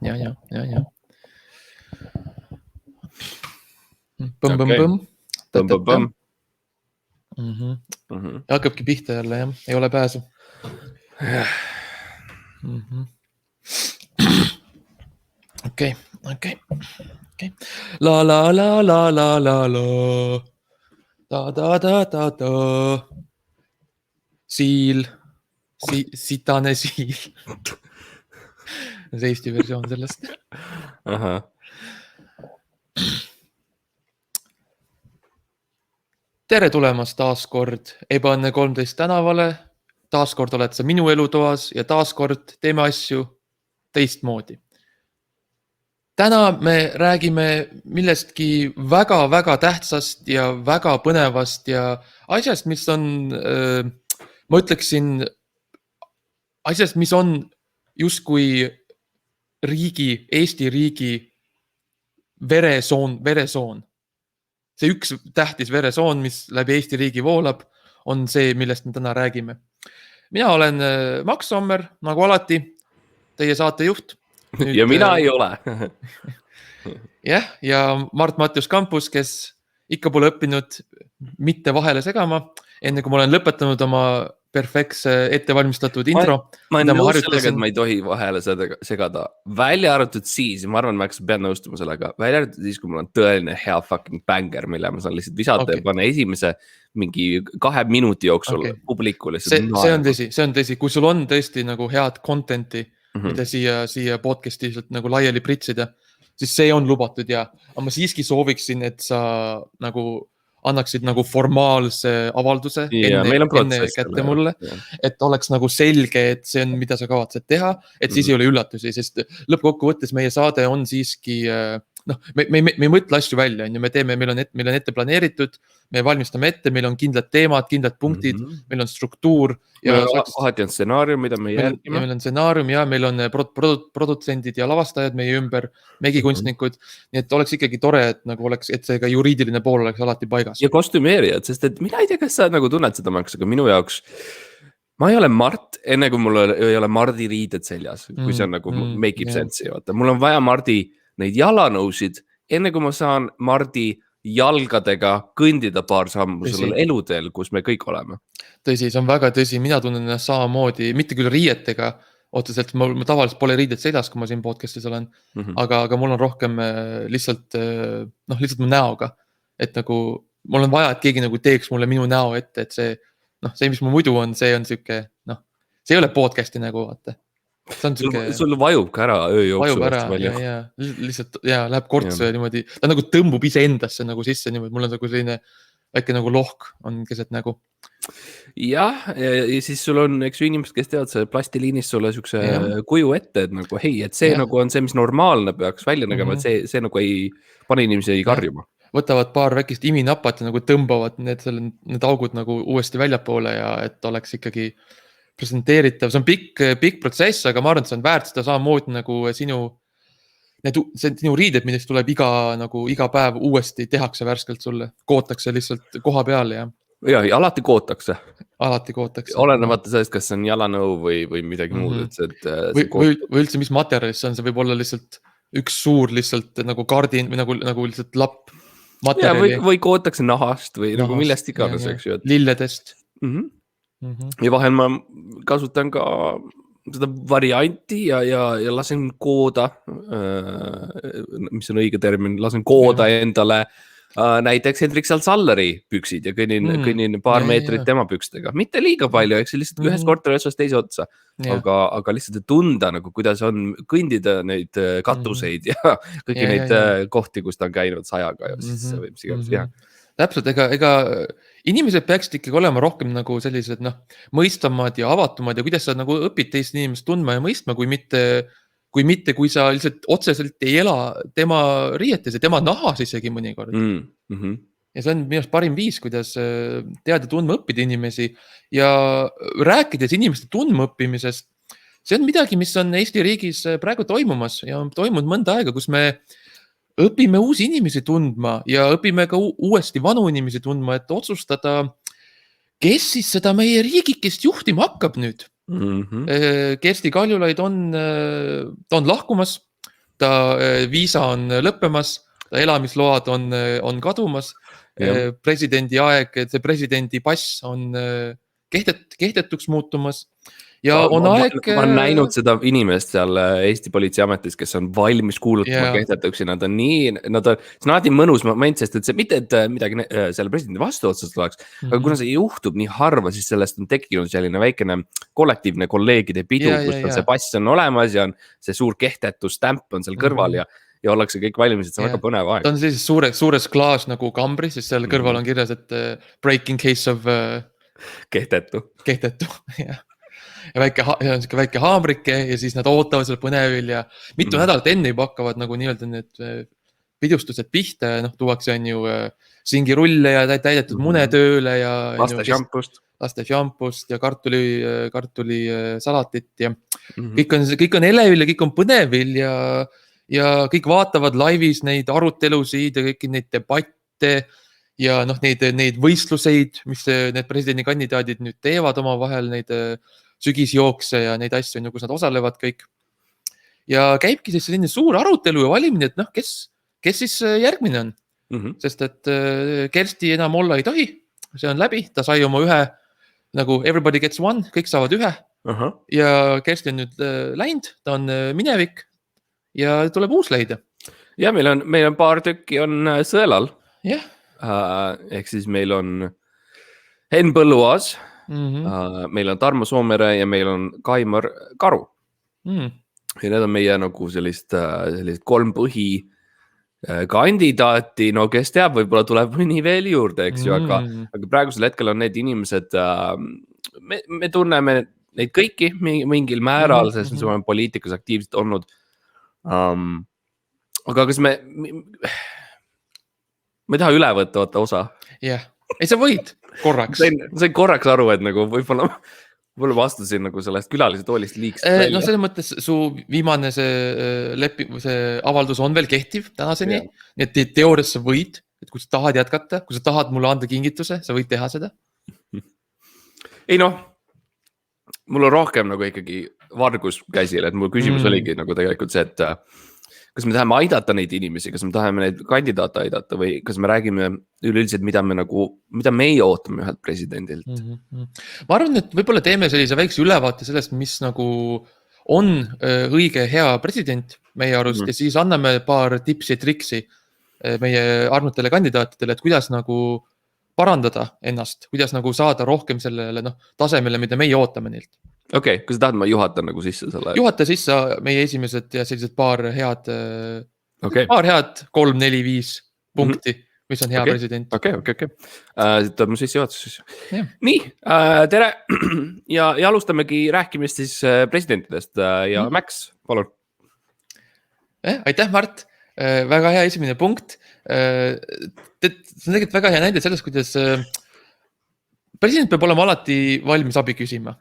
ja. Põmm. Hakkabki pihta jälle, jah. Ei ole pääsu. Okei. La. Da. Siil. Sitane siil. See Eesti versioon sellest. Tere tulemast taaskord Ebaõnne 13 tänavale. Taaskord oled sa minu elutoas ja taaskord teeme asju teistmoodi. Täna me räägime millestki väga-väga tähtsast ja väga põnevast ja asjast, mis on, ma ütleksin, asjast, mis on justkui Eesti riigi veresoon. See üks tähtis veresoon, mis läbi Eesti riigi voolab, on see, millest me täna räägime. Mina olen Max Sommer, nagu alati, teie saatejuht. Ja mina ei ole. Jah, ja Mart-Mattius Kampus, kes ikka pole õppinud mitte vahele segama, enne kui ma olen lõpetanud oma perfektse ettevalmistatud intro. Ma olen nõus sellega, et ma ei tohi vahele segada. Välja arvatud siis, ma arvan, Max, pean nõustuma sellega, välja arvatud siis, kui mul on tõeline hea fucking banger, mille ma saan lihtsalt visata ja panna esimese mingi 2 minuti jooksul publikule. See on tõsi. Kui sul on tõesti nagu head contenti, mida siia podcasti nagu laiali pritsida, siis see on lubatud ja ma siiski sooviksin, et sa nagu annaksid nagu formaalse avalduse enne kätte mulle, et oleks nagu selge, et see on, mida sa kavatsed teha, et siis ei ole üllatusi, sest lõppkokkuvõttes meie saade on siiski, me ei mõtle asju välja, meil on ette planeeritud, me valmistame ette, meil on kindlad teemad, kindlad punktid, meil on struktuur. Kohati on stsenaarium, mida me järgime. Meil on stsenaarium ja meil on produtsendid ja lavastajad meie ümber, megikunstnikud, nii et oleks ikkagi tore, et nagu oleks, et see ka juriidiline pool oleks alati paigas. Ja kostümeerijad, sest et mina ei tea, kas sa nagu tunned seda, Max, aga minu jaoks ma ei ole Mart, enne kui mul ei ole Mardi riided seljas, kui see on nagu make ib sense'i, vaata. Mul on vaja Mardi neid jalanõusid, enne kui ma saan Mardi jalgadega kõndida paar sammu sellel eluteel, kus me kõik oleme. Tõsi, see on väga tõsi, mina tunnen ennast samamoodi, mitte küll riietega, otseselt ma tavaliselt pole riided seljas, kui ma siin podcastis olen, aga mul on rohkem lihtsalt mu näoga, et nagu mul on vaja, et keegi nagu teeks mulle minu näo ette, et see, mis mu muidu on, see on siuke, see ei ole podcasti nagu, vaata. Sul vajub ka ära ööjooksu. Vajub ära, ja lihtsalt läheb kortsu ja niimoodi, ta nagu tõmbub ise endasse nagu sisse niimoodi, mul on nagu selline väike nagu lohk on keset nägu. Jah, ja siis sul on üks inimesed, kes teavad see plastiliinis sulle siukse kuju ette, et nagu hei, et see nagu on see, mis normaalne peaks välja nägema, et see nagu ei pane inimesi ei karjuma. Võtavad paar väikest iminapat ja nagu tõmbavad need augud nagu uuesti väljapoole ja et oleks ikkagi presenteeritav. See on pikk protsess, aga ma arvan, et see on väärt seda samamoodi nagu sinu riided, millest tuleb iga päev uuesti tehakse värskelt sulle. Kootakse lihtsalt koha peal ja alati kootakse. Alati kootakse. Olenemata sellest, kas see on jalanõu või midagi muud. Või üldse, mis materjalis see on, see võib olla lihtsalt üks suur lihtsalt nagu kardin või nagu lihtsalt lapp materjali. Või kootakse nahast või nagu millest iganes, eks ju. Lilledest. Ja vahel ma kasutan ka seda varianti ja lasen kooda, mis on õige termin, lasen kooda endale näiteks Hendrik Salsalleri püksid ja kõnnin paar meetrit tema pükstega. Mitte liiga palju, eks lihtsalt ühest korteri otsast teise otsa, aga lihtsalt tunda, nagu, kuidas on kõndida neid katuseid ja kõiki neid kohti, kus ta on käinud sajaga ja siis see võib siganes teha. Täpselt, ega inimesed peaksid ikkagi olema rohkem nagu sellised mõistamad ja avatumad ja kuidas sa nagu õpid teist inimest tundma ja mõistma, kui mitte, kui sa lihtsalt otseselt ei ela tema riietes ja tema nahas isegi mõnikord. Ja see on minu arust parim viis, kuidas teada tundma õppida inimesi ja rääkides inimeste tundma õppimisest, see on midagi, mis on Eesti riigis praegu toimumas ja on toimunud mõnda aega, kus me õpime uusi inimesi tundma ja õpime ka uuesti vanu inimesi tundma, et otsustada, kes siis seda meie riigikest juhtima hakkab nüüd. Kersti Kaljulaid on lahkumas ta viisa on lõppemas, ta elamisload on kadumas, presidendi aeg, see presidendi pass on kehtetuks muutumas ja on aeg. Ma olen näinud seda inimest seal Eesti Politseiametis, kes on valmis kuulutama kehtetuks ja nad on see on alati mõnus moment, sest et see mitte, et midagi selle presidendi vastu otsast oleks, aga kuna see juhtub nii harva, siis sellest on tekkinud selline väikene kollektiivne kolleegide pidu, kus on see pass on olemas ja on see suur kehtetustamp on seal kõrval ja ollakse kõik valmis, et see on väga põnev aeg. Ta on sellises suures klaas nagu kambri, siis seal kõrval on kirjas, et breaking case of kehtetu, jah. Ja väike haamrike ja siis nad ootavad seal põnevil ja mitu nädalat enne juba hakkavad nagu nii-öelda need pidustused pihta ja tuuakse on ju singirulle ja täidetud munetööle ja laste šampust ja kartuli salatit ja kõik on elevil ja kõik on põnevil ja kõik vaatavad laivis neid arutelusid ja kõiki neid debatte ja neid võistluseid, mis need presidendikandidaadid nüüd teevad omavahel, neid sügisjookse ja neid asju, kus nad osalevad kõik. Ja käibki siis selline suur arutelu ja valimine, et kes siis järgmine on. Sest et Kersti enam olla ei tohi, see on läbi, ta sai oma ühe, nagu everybody gets one, kõik saavad ühe. Ja Kersti on nüüd läinud, ta on minevik ja tuleb uus leida. Ja meil on paar tükki on sõelal. Jah. Ehk siis meil on Henn Põlluaas, meil on Tarmo Soomere ja meil on Kaimar Karu. Ja need on meie nagu sellist 3 põhi kandidaati, kes teab, võib-olla tuleb mõni veel juurde, eks ju, aga praegusel hetkel on need inimesed, me tunneme neid kõiki mingil määral, sest me oleme poliitikas aktiivselt olnud. Aga kas me ei taha üle võtta osa? Jah, ei sa võid korraks. Sain korraks aru, et nagu võib-olla vastusin nagu sellest külalise toolist liigst välja. Selles mõttes su viimane see avaldus on veel kehtiv tänaseni, nii et teoorias sa võid, et kui sa tahad jätkata, kui sa tahad mulle anda kingituse, sa võid teha seda. Ei mul on rohkem nagu ikkagi vargus käsil, et mul küsimus oligi nagu tegelikult see, et kas me tahame aidata neid inimesi, kas me tahame neid kandidaate aidata või kas me räägime üleüldiselt, mida meie ootame ühelt presidendilt? Ma arvan, et võib-olla teeme sellise väikse ülevaate sellest, mis nagu on õige hea president meie arust ja siis anname paar tipsi ja triksi meie armutele kandidaatidele, et kuidas nagu parandada ennast, kuidas nagu saada rohkem sellele tasemele, mida meie ootame neilt. Okei, kui sa tahad, ma juhatan nagu sisse selle. Juhata sisse meie esimesed ja sellised paar head 3, 4, 5 punkti, mis on hea president. Okei. Siit on mu sissejuhatus siis. Nii, tere ja alustamegi rääkimist siis presidentidest ja Max, palun. Aitäh, Mart. Väga hea esimene punkt. See on tegelikult väga hea näide sellest, kuidas president peab olema alati valmis abi küsima.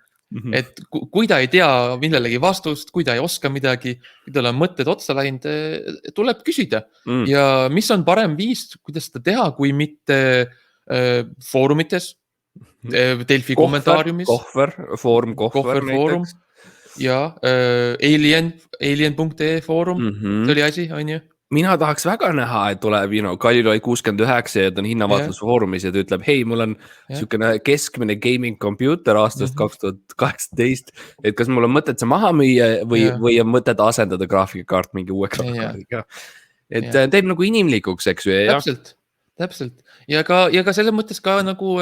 Et kui ta ei tea millelegi vastust, kui ta ei oska midagi, kui tal on mõtted otsa läinud, tuleb küsida. Ja mis on parem viis, kuidas seda teha, kui mitte foorumites, Delfi kommentaariumis. Foorum näiteks. Ja alien.ee foorum, see oli asi, on ju? Mina tahaks väga näha, et tuleb Kaliloi 69 ja ta on hinnavaatlusfoorumis ja ta ütleb, hei, mul on niisugune keskmine gaming computer aastast 2018, et kas mul on mõtet see maha müüa või on mõtet asendada graafikakaart mingi uue graafikakaardiga. Et teeb nagu inimlikuks, eks ju. Täpselt. Ja ka selles mõttes ka nagu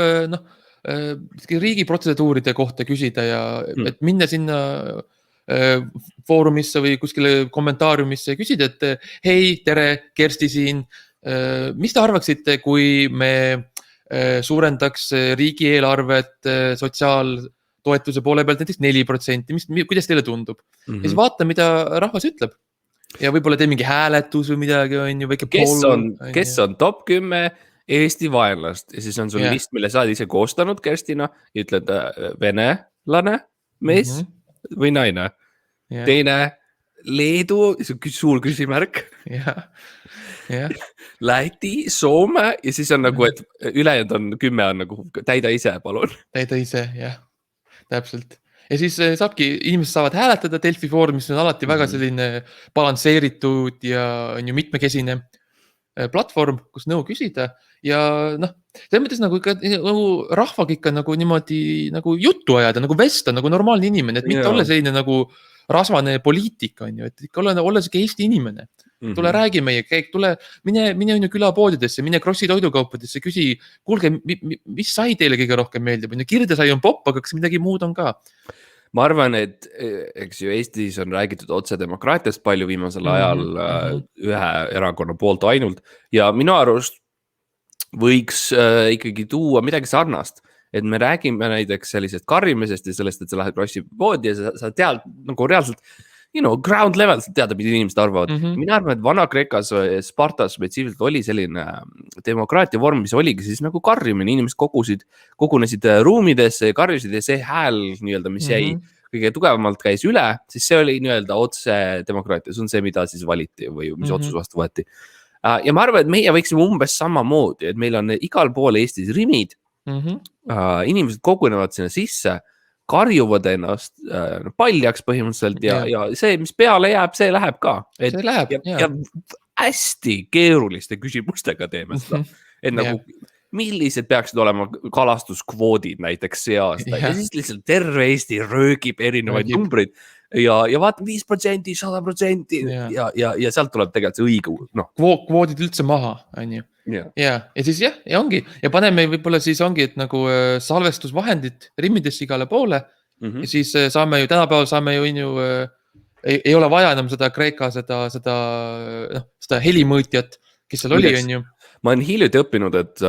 riigi protseduuride kohta küsida ja et minna sinna foorumisse või kuskile kommentaariumisse ja küsida, et hei, tere, Kersti siin. Mis te arvaksite, kui me suurendaks riigieelarvet sotsiaaltoetuse poole pealt näiteks 4%, kuidas teile tundub? Ja siis vaata, mida rahvas ütleb. Ja võib-olla tee mingi hääletus või midagi, on ju, väike pool. Kes on top 10 Eesti vaenlast ja siis on sul list, mille sa oled ise koostanud Kerstina ja ütled venelane, mees või naine. Teine Leedu, suur küsimärk. Läti, Soome ja siis on nagu, et ülejäänud on 10 on nagu täida ise, palun. Täida ise, jah. Täpselt. ja siis saabki, inimesed saavad hääletada Delfi Foorum, mis on alati väga selline balansseeritud ja on ju mitmekesine platvorm, kus nõu küsida ja noh, selles mõttes nagu ikka nagu rahvaga ikka nagu niimoodi nagu juttu ajada, nagu vesta, nagu normaalne inimene, et mitte olla selline nagu rasvane poliitik on ju, et ikka olla siuke Eesti inimene. Tule räägi meiega, tule, mine külapoodidesse, mine Krossi toidukaupadesse, küsi, kuulge, mis sai teile kõige rohkem meeldib? Kirdesai on popp, aga kas midagi muud on ka? Ma arvan, et eks ju Eestis on räägitud otsedemokraatiast palju viimasel ajal ühe erakonna poolt ainult ja minu arust võiks ikkagi tuua midagi sarnast, et me räägime näiteks sellisest karjumisest ja sellest, et sa lähed Krossi poodi ja sa tead nagu reaalselt ground level teada, mida inimesed arvavad. Mina arvan, et Vana-Kreekas Spartas spetsiifiliselt oli selline demokraatia vorm, mis oligi siis nagu karjumine, inimesed kogunesid ruumidesse ja karjusid ja see hääl nii-öelda, mis jäi kõige tugevamalt käis üle, siis see oli nii-öelda otse demokraatia, see on see, mida siis valiti või mis otsus vastu võeti. Ja ma arvan, et meie võiksime umbes samamoodi, et meil on igal pool Eestis rimid, inimesed kogunevad sinna sisse, karjuvad ennast paljaks põhimõtteliselt ja see, mis peale jääb, see läheb ka. See läheb, ja hästi keeruliste küsimustega teeme seda. Et nagu, millised peaksid olema kalastuskvoodid näiteks see aasta ja siis lihtsalt terve Eesti röögib erinevaid numbreid ja vaata 5%, 100% ja sealt tuleb tegelikult see õige. Kvoodid üldse maha, on ju. Ja siis ja ongi ja paneme võib-olla siis ongi, et nagu salvestusvahendid rimmidesse igale poole ja siis saame ju tänapäeval saame ju ei ole vaja enam seda Kreeka seda helimõõtjat, kes seal oli, on ju. Ma olen hiljuti õppinud, et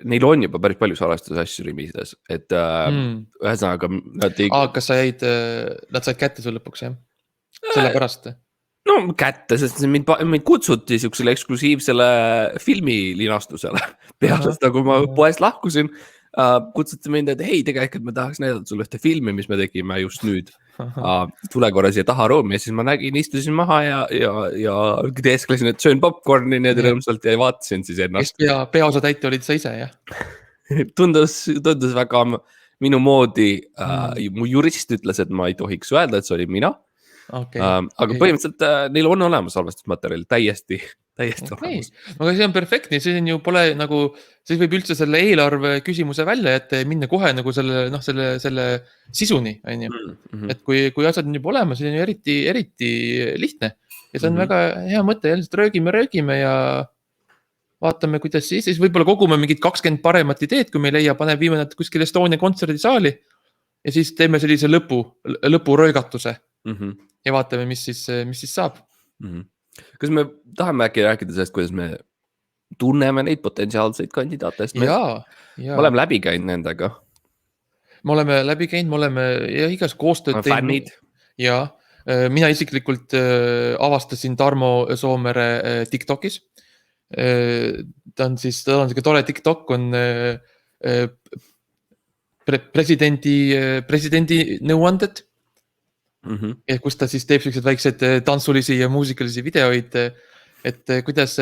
neil on juba päris palju salvestusasju rimides, et ühesõnaga kas sa jäid, nad said kätte sul lõpuks, jah? Selle pärast? No kätte, sest mind kutsuti siuksele eksklusiivsele filmilinastusele. Peast, kui ma poest lahkusin, kutsuti mind, et hei, tegelikult me tahaks näidata sulle ühte filmi, mis me tegime just nüüd. Tule korra siia taha ruumi ja siis ma nägin, istusin maha ja teesklesin, et söön popcorni nii rõõmsalt ja vaatasin siis ennast. Peaosa täite olid sa ise, jah? Tundus väga minu moodi. Mu jurist ütles, et ma ei tohiks öelda, et see oli mina. Aga põhimõtteliselt neil on olemas salvestusmaterjal täiesti olemas. Aga see on perfektne, see on ju pole nagu, siis võib üldse selle eelarve küsimuse välja jätta ja minna kohe nagu selle sisuni, on ju. Et kui asjad on juba olemas, siis on ju eriti lihtne ja see on väga hea mõte, jällest röögime ja vaatame, kuidas siis võib-olla kogume mingid 20 paremat ideed, kui me ei leia, viime nad kuskil Estonia kontserdisaali ja siis teeme sellise lõpuröögatuse. Ja vaatame, mis siis saab. Kas me tahame äkki rääkida sellest, kuidas me tunneme neid potentsiaalseid kandidaatest? Me oleme läbi käinud nendega. Me oleme läbi käinud, me oleme igas koostööd teinud. Ja mina isiklikult avastasin Tarmo Soomere TikTokis. Ta on siuke tore TikTok, on presidendi nõuanded. Ja kus ta siis teeb sellised väiksed tantsulisi ja muusikalisi videoid, et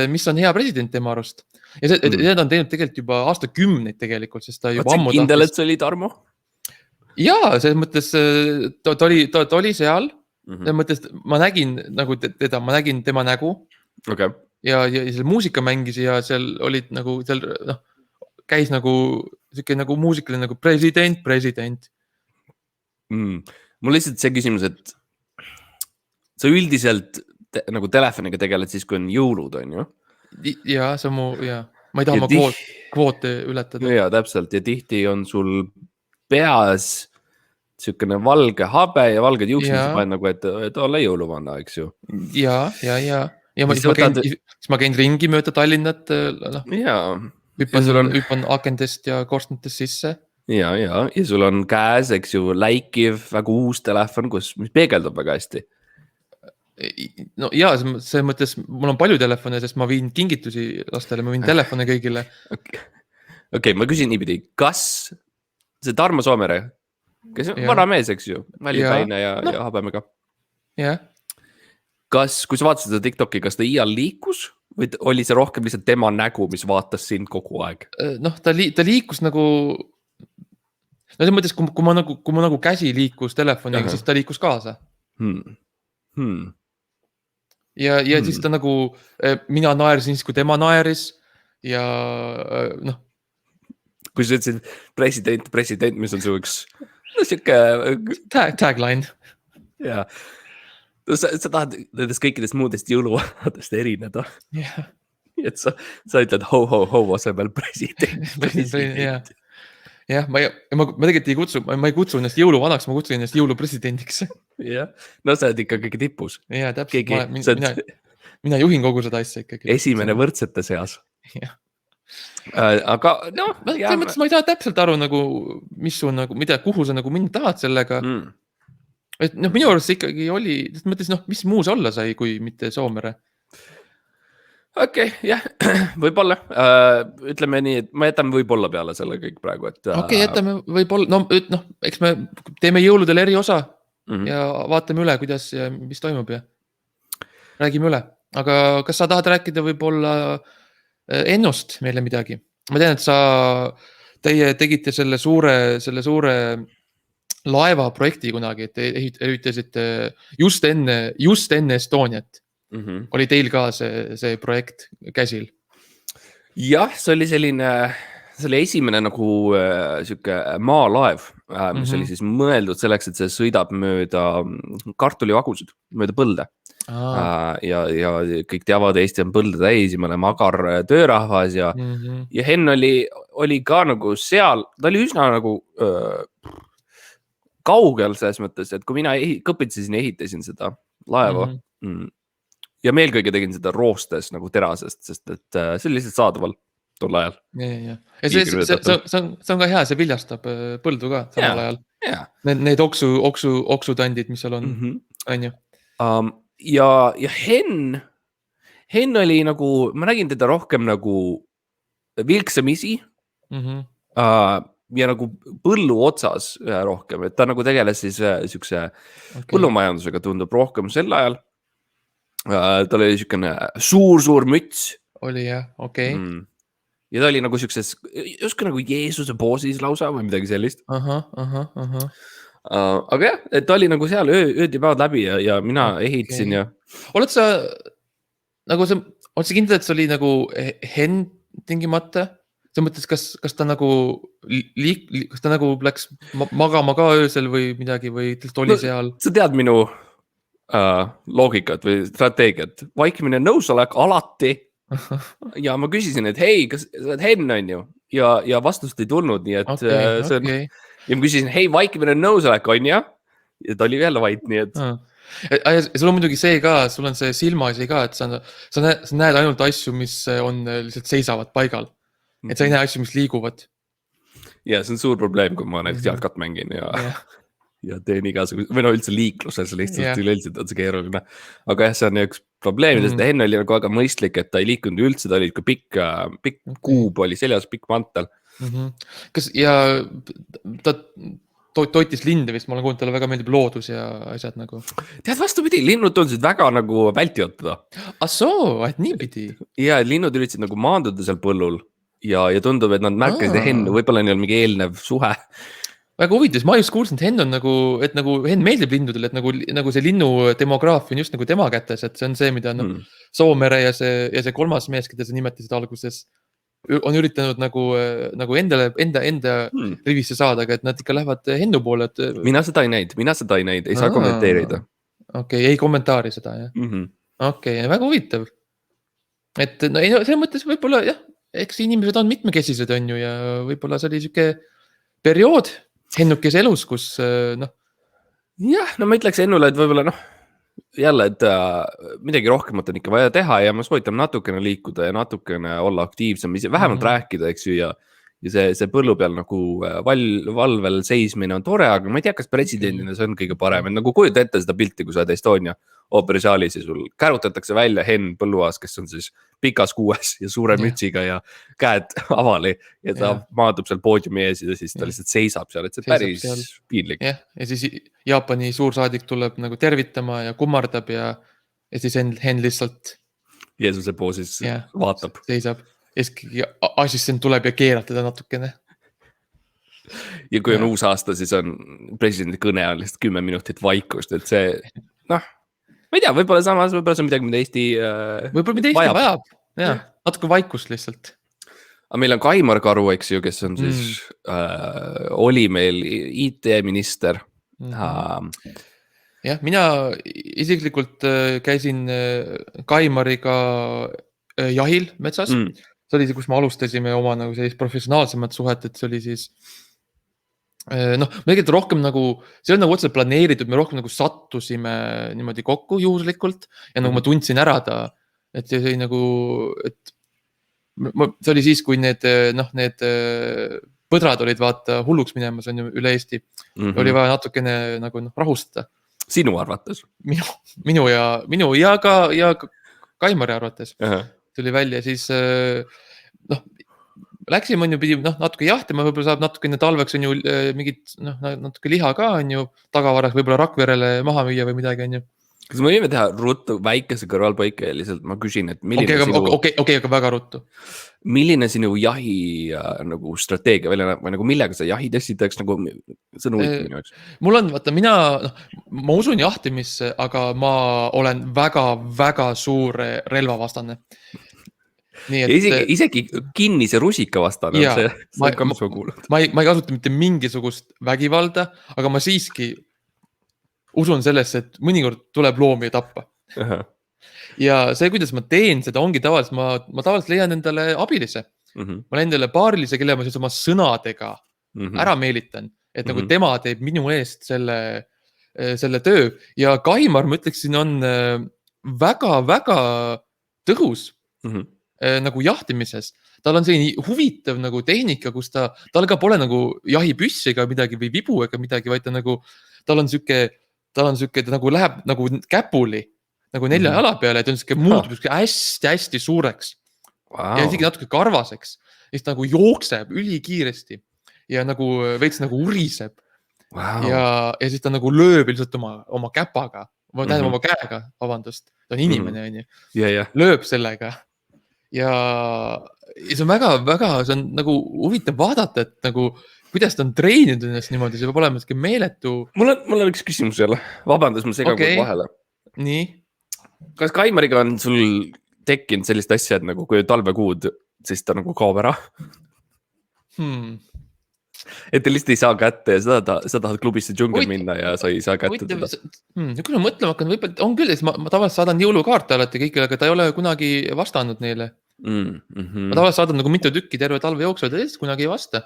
mis on hea president tema arust. Ja see on teinud tegelikult juba aastakümneid tegelikult, sest ta juba ammu kindel, et see oli Tarmo? Jaa, selles mõttes ta oli seal, selles mõttes ma nägin nagu teda, ma nägin tema nägu ja seal muusika mängis ja seal olid nagu, seal käis nagu siuke nagu muusikaline nagu president. Mul lihtsalt see küsimus, et sa üldiselt nagu telefoniga tegeled siis, kui on jõulud, on ju? Jaa, ma ei taha oma kvoote ületada. Jaa, täpselt. Ja tihti on sul peas siukene valge habe ja valged juuksed, nagu, et ole jõuluvanna, eks ju? Jaa. Ja ma käin ringi mööda Tallinnat, hüppan akendest ja korstnatest sisse. Ja sul on käes, eks ju, läikiv väga uus telefon, mis peegeldub väga hästi. No jaa, see mõttes, mul on palju telefone, sest ma viin kingitusi lastele, ma viin telefone kõigile. Okei, ma küsin niipidi, kas see Tarmo Soomere, kes on vana mees, eks ju, välipäine ja habemega. Jah. Kas, kui sa vaatasid seda TikToki, kas ta iial liikus või oli see rohkem lihtsalt tema nägu, mis vaatas sind kogu aeg? Ta liikus nagu no selles mõttes, kui ma nagu käsi liikus telefoniga, siis ta liikus kaasa. Ja siis ta nagu, mina naersin siis, kui tema naeris ja noh. Kui sa ütlesid president, mis on su üks siuke tagline. Ja. Sa tahad nendest kõikidest muudest jõuluvaadest erineda. Yeah. Et sa ütled ho asemel president. Jah, ma tegelikult ma ei kutsu ennast jõuluvanaks, ma kutsun ennast jõulupresidendiks. Jah, no sa oled ikka kõige tipus. Ja, täpselt, mina juhin kogu seda asja ikkagi. Esimene võrdsete seas. Jah. Aga noh. Selles mõttes ma ei saa täpselt aru nagu, mis su nagu, kuhu sa nagu mind tahad sellega. Et noh, minu arust ikkagi oli, mõtles noh, mis muus olla sai, kui mitte Soomere. Okei, jah, võib-olla. Ütleme nii, et ma jätame võib-olla peale selle kõik praegu. Okei, jätame võib-olla. No, eks me teeme jõuludel eri osa ja vaatame üle, kuidas ja mis toimub ja räägime üle. Aga kas sa tahad rääkida võib-olla ennust meile midagi? Ma tean, et teie tegite selle suure laevaprojekti kunagi, et ehitasite just enne Estoniat. Oli teil ka see projekt käsil? Jah, see oli esimene nagu siuke maalaev, mis oli siis mõeldud selleks, et see sõidab mööda kartulivagusid, mööda põlde. Ja kõik teavad, Eesti on põlde täis ja me oleme agar töörahvas ja Henn oli ka nagu seal, ta oli üsna nagu kaugel selles mõttes, et kui mina kõpitsesin ja ehitasin seda laeva ja ma eelkõige tegin seda roostes nagu terasest, sest et see oli lihtsalt saadaval tol ajal. Ja see on ka hea, see viljastab põldu ka samal ajal. Need oksutandid, mis seal on ju. Ja Henn oli nagu, ma nägin teda rohkem nagu vilksamisi ja nagu põllu otsas rohkem, et ta nagu tegeles siis siukse põllumajandusega tundub rohkem sel ajal. Tal oli siukene suur müts. Oli jah, okei. Ja ta oli nagu siukses, justkui nagu Jeesuse poosis lausa või midagi sellist. Aga jah, et ta oli nagu seal ööd ja päevad läbi ja mina ehitasin ja. Oled sa kindel, et see oli nagu Henn tingimata? Sa mõttes, kas ta nagu läks magama ka öösel või midagi või ta oli seal? Sa tead minu loogikat või strateegiat. Vaikimine nõusolek alati. Ja ma küsisin, et hei, kas sa oled Henn on ju? Ja vastust ei tulnud, nii et ja ma küsisin, hei, vaikimine nõusolek on ja? Ja ta oli jälle vait, nii et. Sul on muidugi see ka, sul on see silmaasi ka, et sa näed ainult asju, mis on lihtsalt seisavad paigal. Et sa ei näe asju, mis liiguvad. Ja see on suur probleem, kui ma näiteks jalkat mängin ja teen igasuguse, või no üldse liikluses lihtsalt üleüldiselt on see keeruline. Aga jah, see on üks probleemidest. Henn oli nagu väga mõistlik, et ta ei liikunud üldse, ta oli ikka pikk kuub oli seljas, pikk mantel. Ja ta toitis linde vist, ma olen kuulnud, talle väga meeldib loodus ja asjad nagu. Tead vastupidi, linnud tundusid väga nagu vältivad teda. Soo, et nii pidi? Ja linnud üritasid nagu maanduda seal põllul ja tundub, et nad märkasid Henn, võib-olla neil on mingi eelnev suhe. Väga huvitav, ma just kuulsin, et Henn on nagu Henn meeldib lindudele, et nagu see linnu demograafia on just nagu tema kätes, et see on see, mida Soomere ja see kolmas mees, keda sa nimetasid alguses, on üritanud nagu enda rivisse saada, aga et nad ikka lähevad Hennu poole. Mina seda ei näid, ei saa kommenteerida. Okei, ei kommentaari seda, jah. Okei, väga huvitav. Et no selles mõttes võib-olla jah, eks inimesed on mitmekesised on ju ja võib-olla see oli siuke periood Hennukes elus, kus noh. Jah, no ma ütleks Hennule, et võib-olla jälle, et midagi rohkemat on ikka vaja teha ja ma soovitan natukene liikuda ja natukene olla aktiivsem, vähemalt rääkida, eks ju, ja see põllu peal nagu valvel seismine on tore, aga ma ei tea, kas presidendina see on kõige parem. Nagu kujuta ette seda pilti, kui sa oled Estonia ooperisaalis ja sul kärutatakse välja Henn Põlluaas, kes on siis pikas kuues ja suure mütsiga ja käed avali ja ta maadub seal poodiumi ees ja siis ta lihtsalt seisab seal, et see päris piinlik. Ja siis Jaapani suursaadik tuleb nagu tervitama ja kummardab ja siis Henn lihtsalt Jeesuse poosis vaatab. Seisab. Assistent tuleb ja keerab teda natukene. ja kui on uus aasta, siis on presidendi kõne on lihtsalt 10 minutit vaikust, et see, noh, ma ei tea, võib-olla samas, võib-olla see on midagi, mida Eesti võib-olla mida Eesti vajab. Ja, natuke vaikust lihtsalt. Aga meil on Kaimar Karu, eks ju, kes on siis, oli meil IT-minister. Jah, mina isiklikult käisin Kaimariga jahil metsas. See oli see, kus me alustasime oma nagu sellist professionaalsemat suhet, et see oli siis noh, me tegelikult rohkem nagu, see on nagu otseselt planeeritud, me rohkem nagu sattusime niimoodi kokku juhuslikult ja nagu ma tundsin ära ta, et see oli nagu, et see oli siis, kui need põdrad olid vaata hulluks minemas on ju üle Eesti. Oli vaja natukene nagu rahustada. Sinu arvates? Minu ja ka Kaimari arvates. Tuli välja, siis läksime on ju, pidi natuke jahtima, võib-olla saab natukene talveks on ju mingit natuke liha ka on ju tagavaras, võib-olla Rakverele maha müüa või midagi on ju. Kas me võime teha ruttu väikese kõrvalpõike ja lihtsalt ma küsin, et milline Okei, aga väga ruttu. Milline sinu jahi nagu strateegia välja näeb või nagu millega sa jahid esitaks nagu sõnu minu jaoks? Mul on, vaata, ma usun jahtimisse, aga ma olen väga suur relvavastane. Nii et, isegi kinnise rusika vastane on see, ma kuulnud. Ma ei kasuta mitte mingisugust vägivalda, aga ma siiski usun sellesse, et mõnikord tuleb loomi tappa. Ja see, kuidas ma teen seda, ongi tavaliselt, ma tavaliselt leian endale abilise. Ma leian endale paarilise, kelle ma siis oma sõnadega ära meelitan, et nagu tema teeb minu eest selle töö. Ja Kaimar, ma ütleksin, on väga tõhus nagu jahtimises. Tal on selline huvitav nagu tehnika, kus tal ka pole nagu jahipüssi ega midagi või vibu ega midagi, vaid tal on süke, ta nagu läheb nagu käpuli, nagu 4 jala peale, et on süke muutub hästi suureks ja isegi natuke karvaseks. Ja siis nagu jookseb ülikiiresti ja nagu veits nagu uriseb ja siis ta nagu lööb lihtsalt oma käpaga, oma käega, vabandust, ta on inimene on ju, lööb sellega ja see on väga, see on nagu huvitav vaadata, et nagu kuidas ta on treeninud ennast niimoodi, see peab olema meeletu. Mul on üks küsimus jälle, vabandus, ma segan vahele. Nii? Kas Kaimariga on sul tekkinud sellist asja, et nagu kui talvekuud, siis ta nagu kaob ära? Et te lihtsalt ei saa kätte ja sa tahad klubisse džungel minna ja sa ei saa kätte teda. Kui ma mõtlema hakkan, võib-olla on küll, ma tavaliselt saadan jõulukaarte alati kõikile, aga ta ei ole kunagi vastanud neile. Ma tavaliselt saadan nagu mitu tükki terve talve jooksul, ta lihtsalt kunagi ei vasta.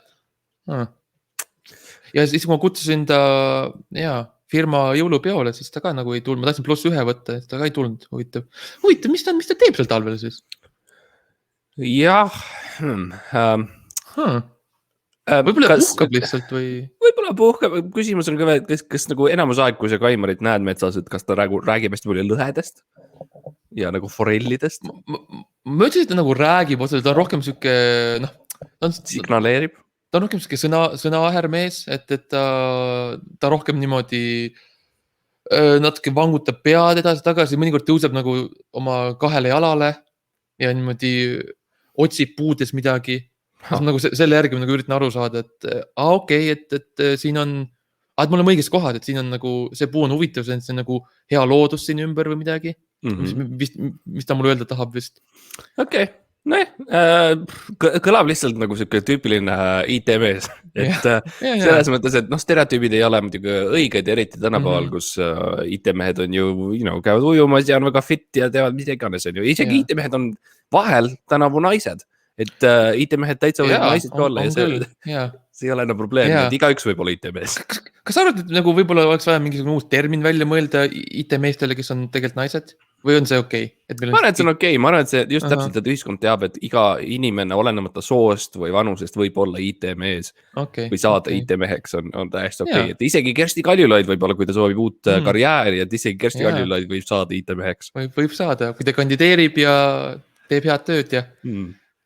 Ja siis kui ma kutsusin ta firma jõulupeole, siis ta ka nagu ei tulnud, ma tahtsin +1 võtta, ta ka ei tulnud. Huvitav, mis ta teeb seal talvel siis? Jah. Võib-olla puhkab lihtsalt või? Võib-olla puhkab, küsimus on ka, kas nagu enamus aeg, kui sa Kaimarit näed metsas, et kas ta räägib hästi palju lõhedest ja nagu forellidest? Ma ütlesin, et ta nagu räägib, ta on rohkem süke, signaleerib. Ta on rohkem süke sõnaahermees, et ta rohkem niimoodi natuke vangutab pead edasi-tagasi, mõnikord tõuseb nagu oma 2 jalale ja niimoodi otsib puudes midagi. Nagu selle järgi nagu üritan aru saada, et okei, et siin on, et me oleme õiges kohad, et siin on nagu, see puu on huvitav, see on nagu hea loodus siin ümber või midagi, mis ta mulle öelda tahab vist. Okei. Kõlab lihtsalt nagu siuke tüüpiline IT-mees, et selles mõttes, et stereotüübid ei ole muidugi õiged, eriti tänapäeval, kus IT-mehed on ju, käivad ujumas ja on väga fit ja teevad mis iganes on ju, isegi IT-mehed on vahel tänavu naised, et IT-mehed täitsa võib naised ka olla ja see ei ole enam probleem, et igaüks võib olla IT-mees. Kas sa arvad, et nagu võib-olla oleks vaja mingisugune uus termin välja mõelda IT-meestele, kes on tegelikult naised? Või on see okei? Ma arvan, et see on okei. Ma arvan, et see just täpselt, et ühiskond teab, et iga inimene olenemata soost või vanusest võib olla IT-mees või saada IT-meheks on täiesti okei. Et isegi Kersti Kaljulaid võib-olla, kui ta soovib uut karjääri, et isegi Kersti Kaljulaid võib saada IT-meheks. Võib saada, kui ta kandideerib ja teeb head tööd ja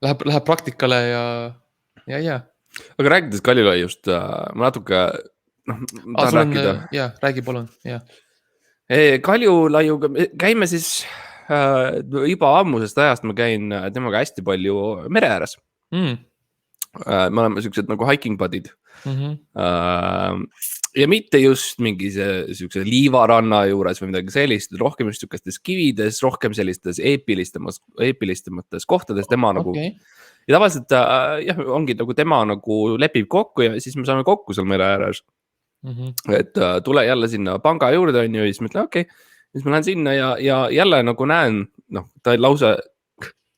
läheb praktikale ja. Aga rääkides Kaljulaiust, ma natuke tahan rääkida. Räägi palun, Kaljulaiuga käime siis juba ammusest ajast, ma käin temaga hästi palju mere ääres. me oleme siuksed nagu hiking buddy'd Mhm. ja mitte just mingi siukse liivaranna juures või midagi sellist, rohkem just siukestes kivides, rohkem sellistes eepilistemates kohtades tema nagu Okei. ja tavaliselt jah, ongi nagu tema nagu lepib kokku ja siis me saame kokku seal mere ääres. Mhm. Et tule jälle sinna panga juurde on ju ja siis ma ütlen okei. Siis ma lähen sinna ja jälle nagu näen, noh, ta lausa,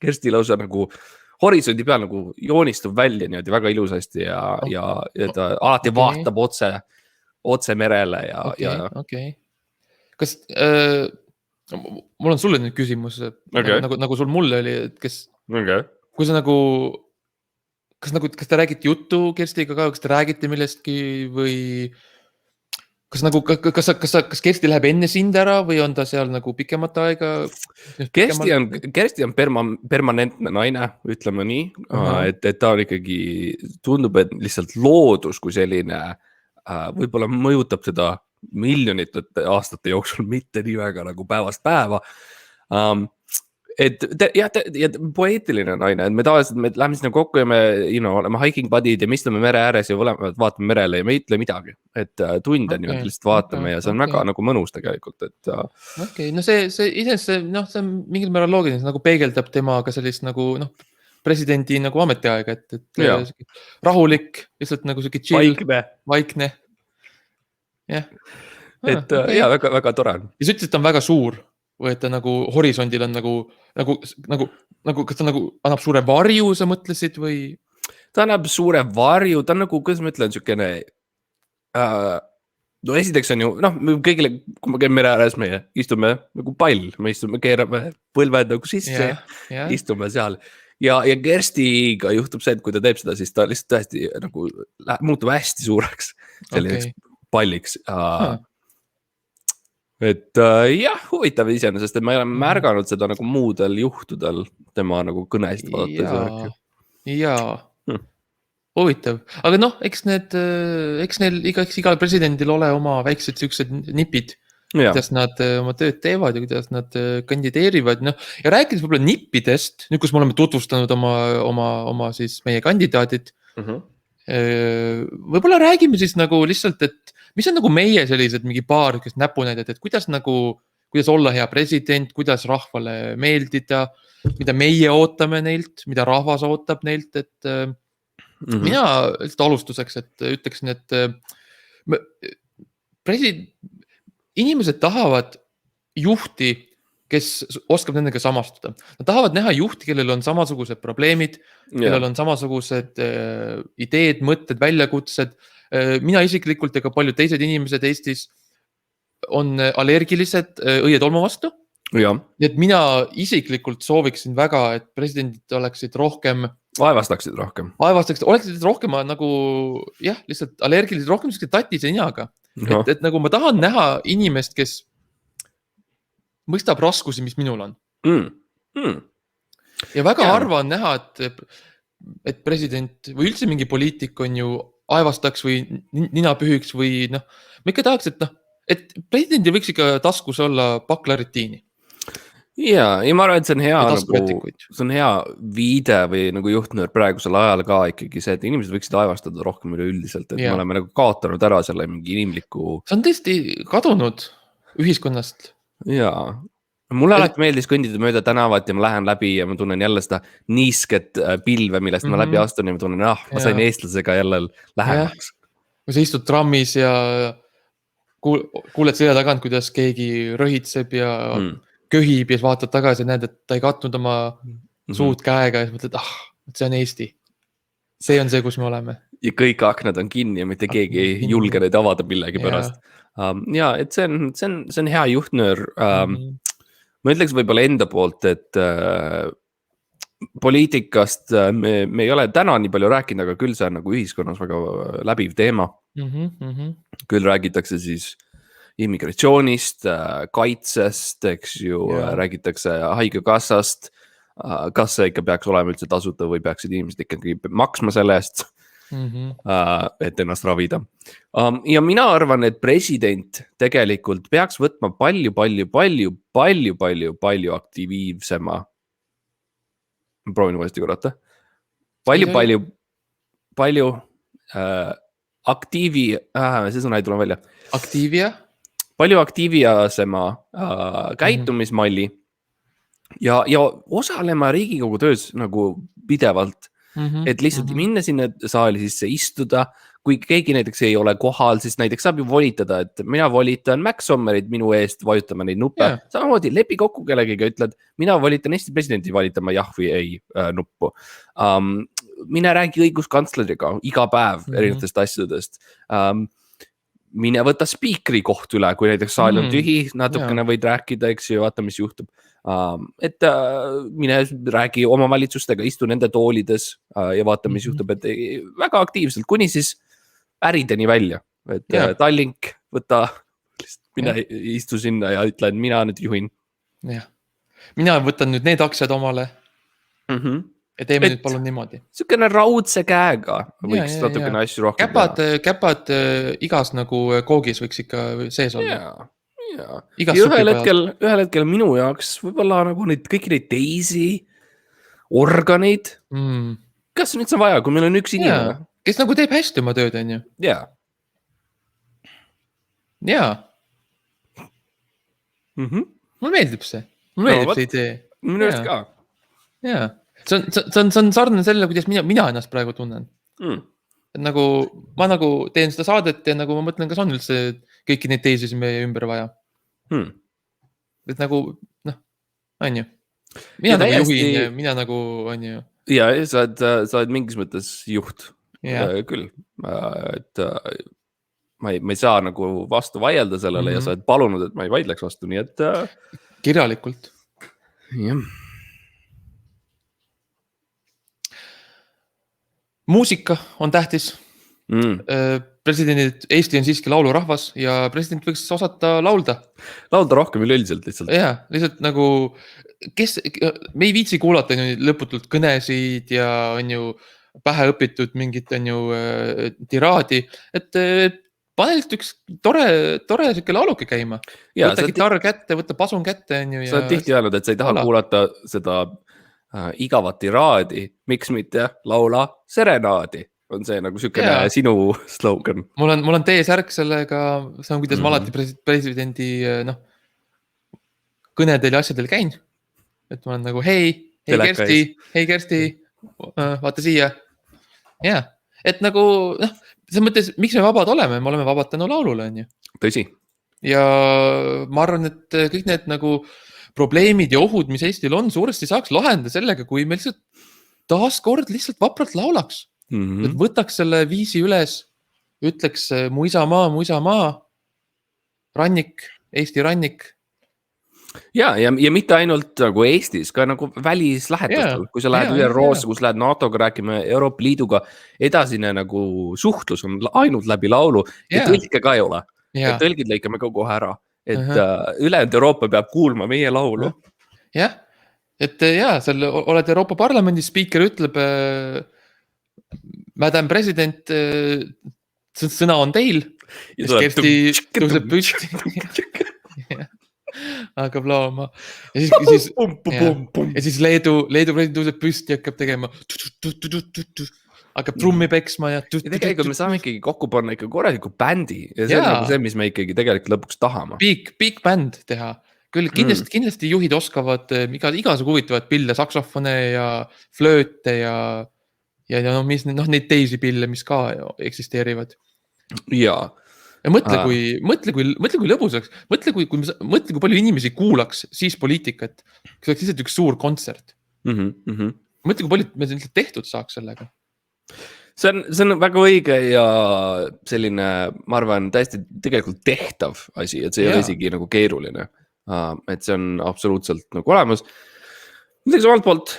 Kersti lausa nagu horisondi peal nagu joonistub välja niimoodi väga ilusasti ja ta alati vaatab otse merele Okei. Kas, mul on sulle nüüd küsimus, Okay. nagu sul mulle oli, et Okay. kui sa nagu, kas te räägite juttu Kerstiga ka, kas te räägite millestki või kas nagu, kas Kersti läheb enne sind ära või on ta seal nagu pikemat aega? Kersti on permanentne naine, ütleme nii, et ta on ikkagi, tundub, et lihtsalt loodus kui selline võib-olla mõjutab seda miljonite aastate jooksul, mitte nii väga nagu päevast päeva. Et poeetiline naine, et me tavaliselt me läheme sinna kokku ja me oleme hiking buddy'd ja me istume mere ääres ja vaatame merele ja me ei ütle midagi, et tunde niimoodi lihtsalt vaatame ja see on väga nagu mõnus tegelikult, et Okei, no see iseenesest, see on mingil määral loogiline, nagu peegeldab temaga sellist nagu presidendi nagu ametiaega, et rahulik, lihtsalt nagu siuke chill, vaikne. Jah. Et ja väga tore on. Ja sa ütlesid, et ta on väga suur või et ta nagu horisondil on nagu kas ta nagu annab suure varju, sa mõtlesid või? Ta annab suure varju, ta on nagu, kuidas ma ütlen, siukene no esiteks on ju, kõigile, kui me käime mere ääres, me istume nagu pall, me keerame põlved nagu sisse, istume seal ja Kerstiga juhtub see, et kui ta teeb seda, siis ta lihtsalt tõesti nagu muutub hästi suureks selliseks palliks. Et jah, huvitav iseenesest, et ma ei ole märganud seda nagu muudel juhtudel tema nagu kõnesid vaadates. Jaa. Huvitav, aga eks neil igal presidendil ole oma väiksed siuksed nipid, kuidas nad oma tööd teevad ja kuidas nad kandideerivad. Ja rääkides võib-olla nippidest, nüüd kus me oleme tutvustanud oma siis meie kandidaadid, võib-olla räägime siis nagu lihtsalt, et mis on nagu meie sellised mingi paar näpunäided, et kuidas olla hea president, kuidas rahvale meeldida, mida meie ootame neilt, mida rahvas ootab neilt, et mina lihtsalt alustuseks, et ütleksin, et inimesed tahavad juhti, kes oskab nendega samastuda. Nad tahavad näha juhti, kellel on samasugused probleemid, kellel on samasugused ideed, mõtted, väljakutsed. Mina isiklikult ja ka paljud teised inimesed Eestis on allergilised õietolmu vastu. Nii et mina isiklikult sooviksin väga, et presidendid oleksid rohkem Vaevastaksid rohkem. Oleksid rohkem nagu, jah, lihtsalt allergilised, rohkem sellised tatise ninaga. Et nagu ma tahan näha inimest, kes mõistab raskusi, mis minul on. Ja väga harva on näha, et president või üldse mingi poliitik on ju aevastaks või nina pühiks või ma ikka tahaks, et presidendi võiks ikka taskus olla pakk laritiini. Ja ma arvan, et see on hea viide või nagu juhtnöör praegusel ajal ka ikkagi see, et inimesed võiksid aevastada rohkem üleüldiselt, et me oleme nagu kaotanud ära selle mingi inimliku. See on tõesti kadunud ühiskonnast. Jaa. Mulle alati meeldis kõndida mööda tänavat ja ma lähen läbi ja ma tunnen jälle seda niisket pilve, millest ma läbi astun ja ma tunnen, ma sain eestlasega jälle lähemaks. Kui sa istud trammis ja kuuled selja tagant, kuidas keegi rõhitseb ja köhib ja vaatad tagasi ja näed, et ta ei katnud oma suud käega ja mõtled, see on Eesti. See on see, kus me oleme. Ja kõik aknad on kinni ja mitte keegi ei julge neid avada millegi pärast. Ja, et see on hea juhtnöör. Ma ütleks võib-olla enda poolt, et poliitikast me ei ole täna nii palju rääkinud, aga küll see on nagu ühiskonnas väga läbiv teema. Küll räägitakse siis immigratsioonist, kaitsest, eks ju, räägitakse haigekassast, kas see ikka peaks olema üldse tasuta või peaksid inimesed ikkagi maksma selle eest, et ennast ravida. Ja mina arvan, et president tegelikult peaks võtma palju aktiivsema. Ma proovin uuesti korrata. Palju palju see sõna ei tule välja. Activia. Palju aktiiviasema käitumismalli ja osalema Riigikogu töös nagu pidevalt. Et lihtsalt minna sinna saali sisse istuda, kui keegi näiteks ei ole kohal, siis näiteks saab ju volitada, et mina volitan Max Sommerit minu eest vajutama neid nuppe. Samamoodi lepi kokku kellegiga, ütled, mina volitan Eesti presidenti valitama jah või ei nuppu. Mine räägi õiguskantsleriga iga päev erinevatest asjadest. Mine võtta spiikri koht üle, kui näiteks saal on tühi, natukene võid rääkida, eks ju, vaata, mis juhtub. Et mine räägi oma valitsustega, istu nende toolides ja vaata, mis juhtub, et väga aktiivselt, kuni siis ärideni välja, et Tallink võta, mine istu sinna ja ütle, et mina nüüd juhin. Mina võtan nüüd need aktsiad omale ja teeme nüüd palun niimoodi. Sükene raudse käega võiks natukene asju rohkem käpad igas nagu koogis võiks ikka sees olla. Ja ühel hetkel minu jaoks võib-olla nagu kõiki neid teisi organeid. Kas nüüd see vaja, kui meil on üks inimene? Kes nagu teeb hästi oma tööd, on ju? Jaa. Mulle meeldib see. Mulle meeldib see idee. Minu eest ka. Jaa. See on sarnane selle, kuidas mina ennast praegu tunnen. Et nagu ma nagu teen seda saadet ja nagu ma mõtlen, kas on üldse kõiki neid teisi meie ümber vaja. Et nagu, on ju. Mina nagu juhin ja mina nagu, on ju. Ja, sa oled mingis mõttes juht. Küll. Et ma ei saa nagu vastu vaielda sellele ja sa oled palunud, et ma ei vaidleks vastu, nii et... Kirjalikult. Jah. Muusika on tähtis. Presidendid, Eesti on siiski laulurahvas ja president võiks osata laulda. Laulda rohkem üleüldiselt lihtsalt. Jah, lihtsalt nagu, me ei viitsi kuulata lõputult kõnesid ja on ju pähe õpitud mingit on ju tiraadi, et pane lihtsalt üks tore siuke lauluke käima. Võtta gitarr kätte, võtta pasun kätte. Sa oled tihti öelnud, et sa ei taha kuulata seda igavat tiraadi, miks mitte laula serenaadi. On see nagu sükene sinu slogan. Mul on T-särk sellega, see on kuidas ma alati presidendi kõnedel ja asjadel käin. Et ma olen nagu, hei Kersti, vaata siia. Ja, et nagu, selles mõttes, miks me vabad oleme? Me oleme vabad tänu laulule, on ju. Tõsi. Ja ma arvan, et kõik need nagu probleemid ja ohud, mis Eestil on, suuresti saaks lahendada sellega, kui meil lihtsalt taaskord lihtsalt vapralt laulaks. Et võtaks selle viisi üles, ütleks mu isamaa, rannik, Eesti rannik. Ja mitte ainult nagu Eestis, ka nagu välislähetustel, kui sa lähed ÜRO-sse, kus lähed NATO-ga rääkima Euroopa Liiduga, edasine nagu suhtlus on ainult läbi laulu ja tõlke ka ei ole. Et tõlgid lõikame ka kohe ära, et ülejäänud Euroopa peab kuulma meie laulu. Jah, et seal oled Euroopa Parlamendi spiiker ütleb Madam president, sõna on teil. Kersti tõuseb püsti. Hakkab laulma. Ja siis Leedu president tõuseb püsti ja hakkab tegema. Hakkab trummi peksma. Ja tegelikult me saame ikkagi kokku panna ikka korraliku bändi. Ja see on nagu see, mis me ikkagi tegelikult lõpuks tahame. Big band teha. Küll kindlasti juhid oskavad igasugu huvitavad pille, saksofone ja flööte ja neid teisi pille, mis ka eksisteerivad. Ja mõtle, kui lõbusaks, mõtle, kui palju inimesi kuulaks siis poliitikat, kui oleks lihtsalt üks suur kontsert. Mõtle, kui palju me lihtsalt tehtud saaks sellega. See on väga õige ja selline, ma arvan, täiesti tegelikult tehtav asi, et see ei ole isegi nagu keeruline. Et see on absoluutselt nagu olemas. Mõtleks omalt poolt,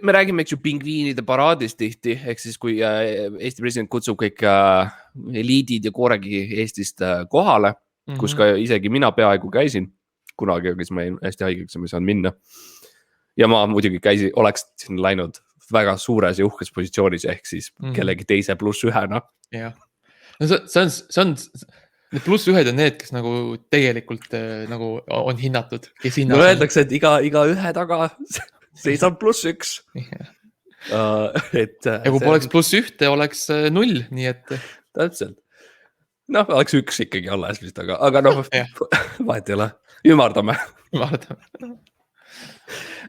me räägime, eks ju, pingviinide paraadist tihti, ehk siis kui Eesti president kutsub kõik eliidid ja kooregi Eestist kohale, kus ka isegi mina peaaegu käisin kunagi, aga siis ma jäin hästi haigeks ja ma ei saanud minna. Ja ma muidugi oleks siin läinud väga suures ja uhkes positsioonis, ehk siis kellegi teise +1-na. Jah. See on +1 on need, kes nagu tegelikult nagu on hinnatud. No öeldakse, et iga ühe taga seisab +1. et ja kui poleks +1, oleks 0, nii et täpselt. Noh, oleks 1 ikkagi alles vist, aga noh, vahet ei ole, ümardame.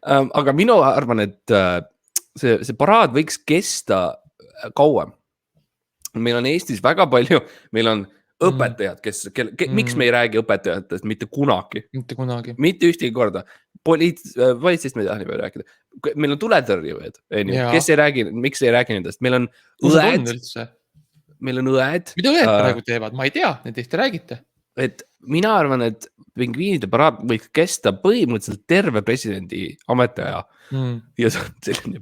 Aga minu arvan, et see paraad võiks kesta kauem. Meil on Eestis väga palju, meil on õpetajad, miks me ei räägi õpetajatest mitte kunagi? Mitte kunagi. Mitte ühtegi korda. Politsist me ei taha nii palju rääkida. Meil on tuletõrjujad, kes ei räägi, miks ei räägi nendest? Meil on õed. Meil on õed. Mida õed praegu teevad? Ma ei tea, need ehk te räägite. Et mina arvan, et pingviinide paraad võiks kesta põhimõtteliselt terve presidendi ametiaja. Ja see on selline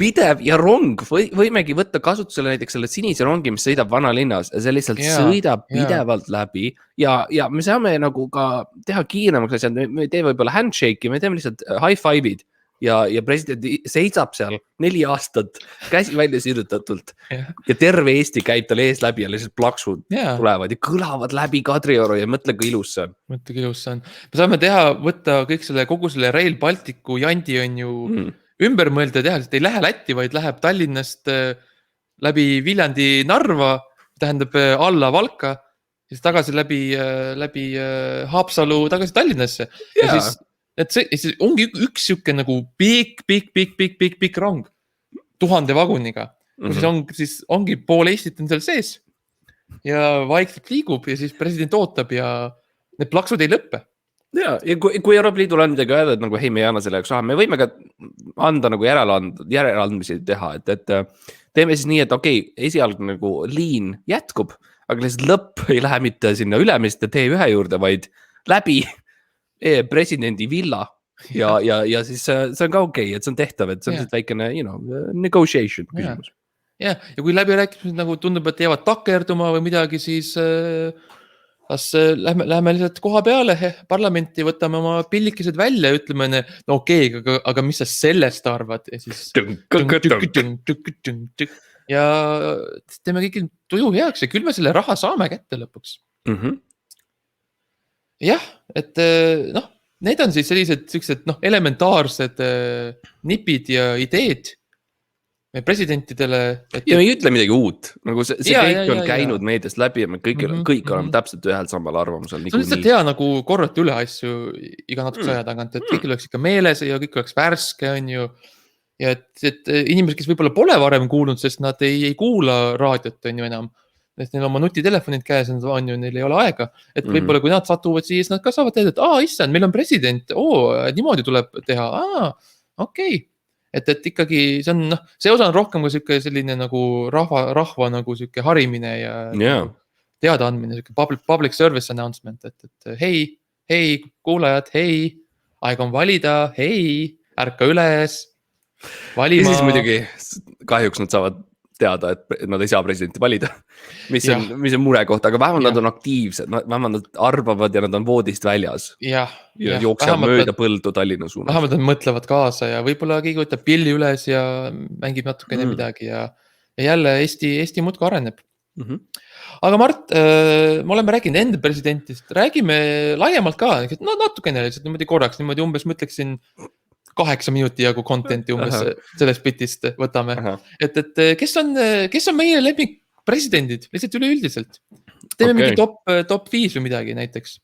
pidev ja rong, võimegi võtta kasutusele näiteks selle sinise rongi, mis sõidab vanalinnas ja see lihtsalt sõidab pidevalt läbi ja me saame nagu ka teha kiiremaks asjad, me ei tee võib-olla handshake'i, me teeme lihtsalt high five'id ja president seisab seal 4 aastat käsi välja sirutatult ja terve Eesti käib tal ees läbi ja lihtsalt plaksud tulevad ja kõlavad läbi Kadrioru ja mõtle kui ilus see on. Mõtle kui ilus see on. Me saame võtta kogu selle Rail Balticu jandi on ju ümber mõelda teha, et ei lähe Lätti, vaid läheb Tallinnast läbi Viljandi Narva, tähendab alla Valka, siis tagasi läbi Haapsalu tagasi Tallinnasse. Ja siis ongi üks siuke nagu pikk rong 1000 vaguniga. Siis ongi pool Eestit on seal sees ja vaikselt liigub ja siis president ootab ja need plaksud ei lõppe. Ja kui Euroopa Liidul on midagi öelda, et nagu hei, me ei anna selle jaoks raha, me võime ka anda nagu järeleandmisi teha, et teeme siis nii, et okei, esialgne nagu liin jätkub, aga lihtsalt lõpp ei lähe mitte sinna ülemiste T1 juurde, vaid läbi presidendi villa ja siis see on ka okei, et see on tehtav, et see on lihtsalt väikene, negotiation küsimus. Ja kui läbirääkimised nagu tundub, et jäävad takerduma või midagi, siis kas lähme lihtsalt koha peale parlamenti, võtame oma pillikesed välja ja ütleme, no okei, aga mis sa sellest arvad? Ja siis ja teeme kõik tuju heaks ja küll me selle raha saame kätte lõpuks. Jah, et need on siis sellised elementaarsed nipid ja ideed presidentidele. Ja me ei ütle midagi uut, nagu see kõik on käinud meediast läbi ja me kõik oleme täpselt ühel samal arvamusel. See on lihtsalt hea nagu korrata üle asju iga natukese aja tagant, et kõik oleks ikka meeles ja kõik oleks värske, on ju. Ja et inimesed, kes võib-olla pole varem kuulnud, sest nad ei kuula raadiot, on ju enam. Et neil oma nutitelefonid käes on ju, neil ei ole aega. Et võib-olla kui nad satuvad siis, nad ka saavad teada, et issand, meil on president, niimoodi tuleb teha, okei. Et ikkagi see osa on rohkem kui selline nagu rahva nagu siuke harimine ja teada andmine, public service announcement, et hei, kuulajad, hei, aeg on valida, hei, ärka üles, valima. Ja siis muidugi kahjuks nad saavad teada, et nad ei saa presidenti valida, mis on mure koht, aga vähemalt nad on aktiivsed, vähemalt nad arvavad ja nad on voodist väljas ja jooksevad mööda põldu Tallinna suunas. Vähemalt nad mõtlevad kaasa ja võib-olla keegi võtab pilli üles ja mängib natukene midagi ja jälle Eesti muudkui areneb. Aga Mart, me oleme rääkinud enda presidentist, räägime laiemalt ka, natukene lihtsalt niimoodi korraks, niimoodi umbes mõtleksin 8 minuti jagu contenti umbes sellest bitist võtame. Et kes on meie lemmik presidendid, lihtsalt üleüldiselt? Teeme mingi top 5 või midagi näiteks.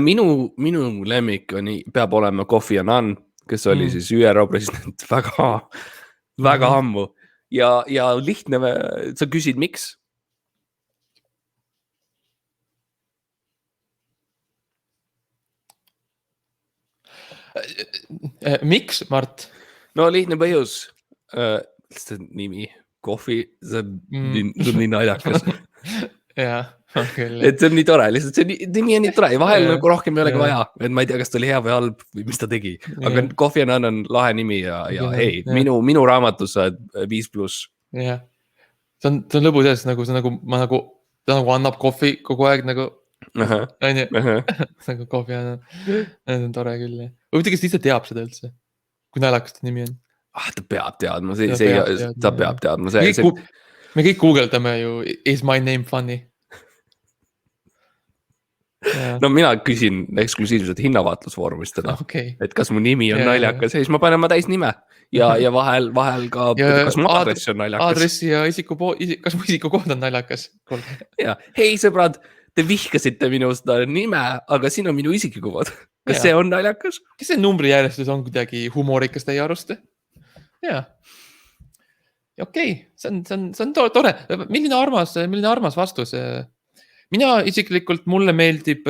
Minu lemmik peab olema Kofi Annan, kes oli siis ÜRO president väga ammu. Ja lihtne, sa küsid, miks? Miks, Mart? No lihtne põhjus. See nimi, Kofi, see on nii naljakas. Jah, on küll. Et see on nii tore, lihtsalt see nimi on nii tore ja vahel nagu rohkem ei olegi vaja. Et ma ei tea, kas ta oli hea või halb või mis ta tegi. Aga Kofi Annan on lahe nimi ja hei, minu raamatus sa 5+. Jah, see on lõbu selles, ta annab kohvi kogu aeg nagu nagu Kofi Annan. See on tore küll. Huvitav, kes ise teab seda üldse? Kui naljakas ta nimi on? Ta peab teadma, ta peab teadma. Me kõik googleldame ju, is my name funny? no mina küsin eksklusiivselt hinnavaatlusfoorumist teda, okei. et kas mu nimi on Jaa, naljakas ja siis ma panen oma täisnime ja vahel ka, kas mu aadress on naljakas. Aadressi ja kas mu isikukood on naljakas? Ja, hei sõbrad, te vihkasite minu seda nime, aga siin on minu isikukood. Kas Jaa. see on naljakas? Kas see numbrijärjestus on kuidagi humorikas teie arust? Jaa. Okei, see on tore. Milline armas vastus? Mina isiklikult, mulle meeldib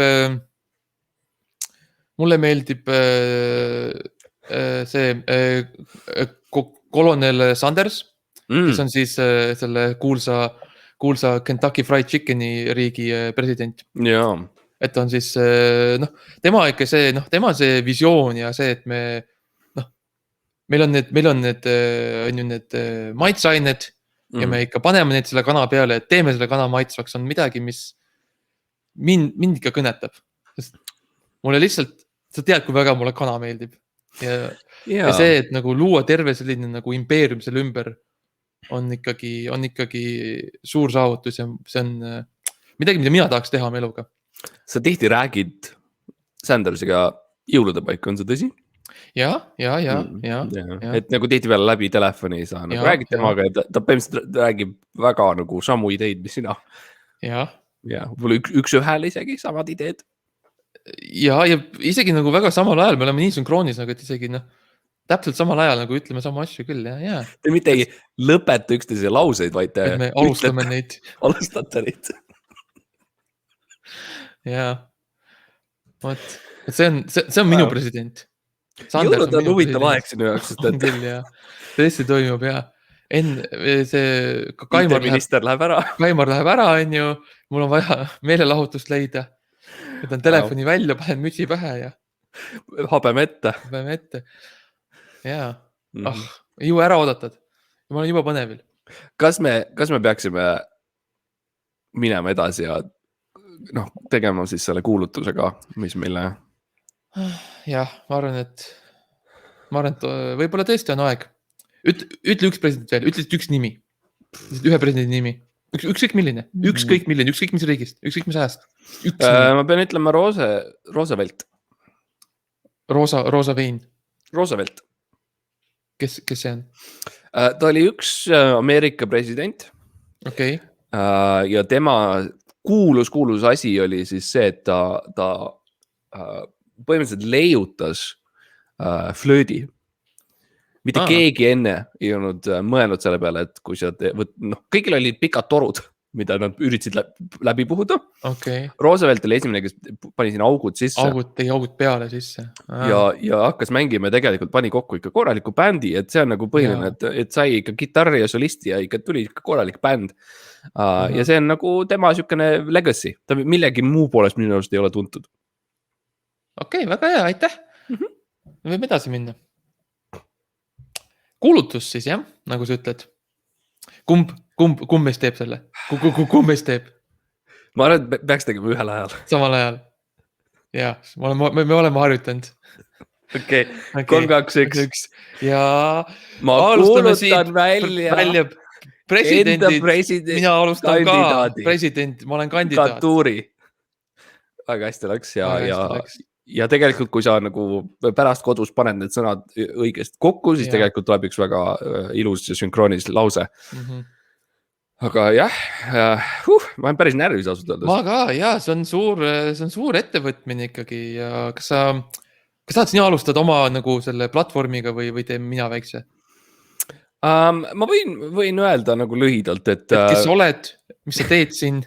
see kolonel Sanders, kes on siis selle kuulsa Kentucky Fried Chickeni riigi president. Jaa. Et on siis, tema ikka see, tema see visioon ja see, et meil on need maitseained ja me ikka paneme neid selle kana peale, et teeme selle kana maitsvaks, on midagi, mis mind ikka kõnetab. Sest mulle lihtsalt, sa tead, kui väga mulle kana meeldib. Ja see, et nagu luua terve selline nagu impeerium selle ümber on ikkagi suur saavutus ja see on midagi, mida mina tahaks teha oma eluga. Sa tihti räägid Sandersiga jõulude paika, on see tõsi? Ja. Et nagu tihti peale läbi telefoni ei saa nagu räägid temaga ja ta põhimõtteliselt räägib väga nagu samu ideid, mis sina. Ja, võib-olla üks ühele isegi samad ideed. Ja isegi nagu väga samal ajal me oleme nii sünkroonis, nagu et isegi täpselt samal ajal nagu ütleme sama asju küll. Ja. Te mitte ei lõpeta üksteise lauseid, vaid te me alustame neid. Alustate neid. Ja. See on minu president. Jõulud on huvitav aeg sinu jaoks. Küll, ja. Tõesti toimub, ja. Kaimar läheb ära, on ju. Mul on vaja meelelahutust leida. Võtan telefoni välja, panen mütsi pähe ja habeme ette. Jaa. Ju ära oodatad. Ma olen juba põnevil. Kas me peaksime minema edasi ja tegema siis selle kuulutusega, mis meile... Jah, ma arvan, et võib-olla tõesti on aeg. Ütle üks president veel, ütle üks nimi. Ühe presidendi nimi. Ükskõik milline, ükskõik mis riigist, ükskõik mis ajast. Ma pean ütlema Roosevelt. Roosa Vein. Roosevelt. Kes see on? Ta oli üks Ameerika president. Okei. Ja tema kuulus asi oli siis see, et ta põhimõtteliselt leiutas flöödi. Mitte keegi enne ei olnud mõelnud selle peale, et kui sa kõigil olid pikad torud, mida nad üritasid läbi puhuda. Okay. Roosevelt oli esimene, kes pani siin augud sisse. Tegi augud peale sisse. Ja hakkas mängima ja tegelikult pani kokku ikka korraliku bändi, et see on nagu põhiline, et sai ikka gitarri ja solisti ja ikka tuli ikka korralik bänd. Ja see on nagu tema sükene legacy. Ta millegi muu poolest minu arust ei ole tuntud. Okei, väga hea, aitäh. Me võime edasi minna. Kuulutus siis, jah, nagu sa ütled. Kumb meist teeb selle? Kumb meist teeb? Ma arvan, et peaks tegema ühel ajal. Samal ajal. Ja, me oleme harjutanud. Okei, 3, 2, 1. Ja ma kuulutan välja presidendid. Mina alustan ka president, ma olen kandidaat. Katuuri. Väga hästi läks ja tegelikult, kui sa nagu pärast kodus paned need sõnad õigesti kokku, siis tegelikult tuleb üks väga ilus ja sünkroonis lause. Aga jah, ma olen päris närvis ausalt öeldes. Ma ka, jah, see on suur ettevõtmine ikkagi ja kas tahad sina alustada oma nagu selle platvormiga või teen mina väikse? Ma võin öelda nagu lühidalt, et kes sa oled, mis sa teed siin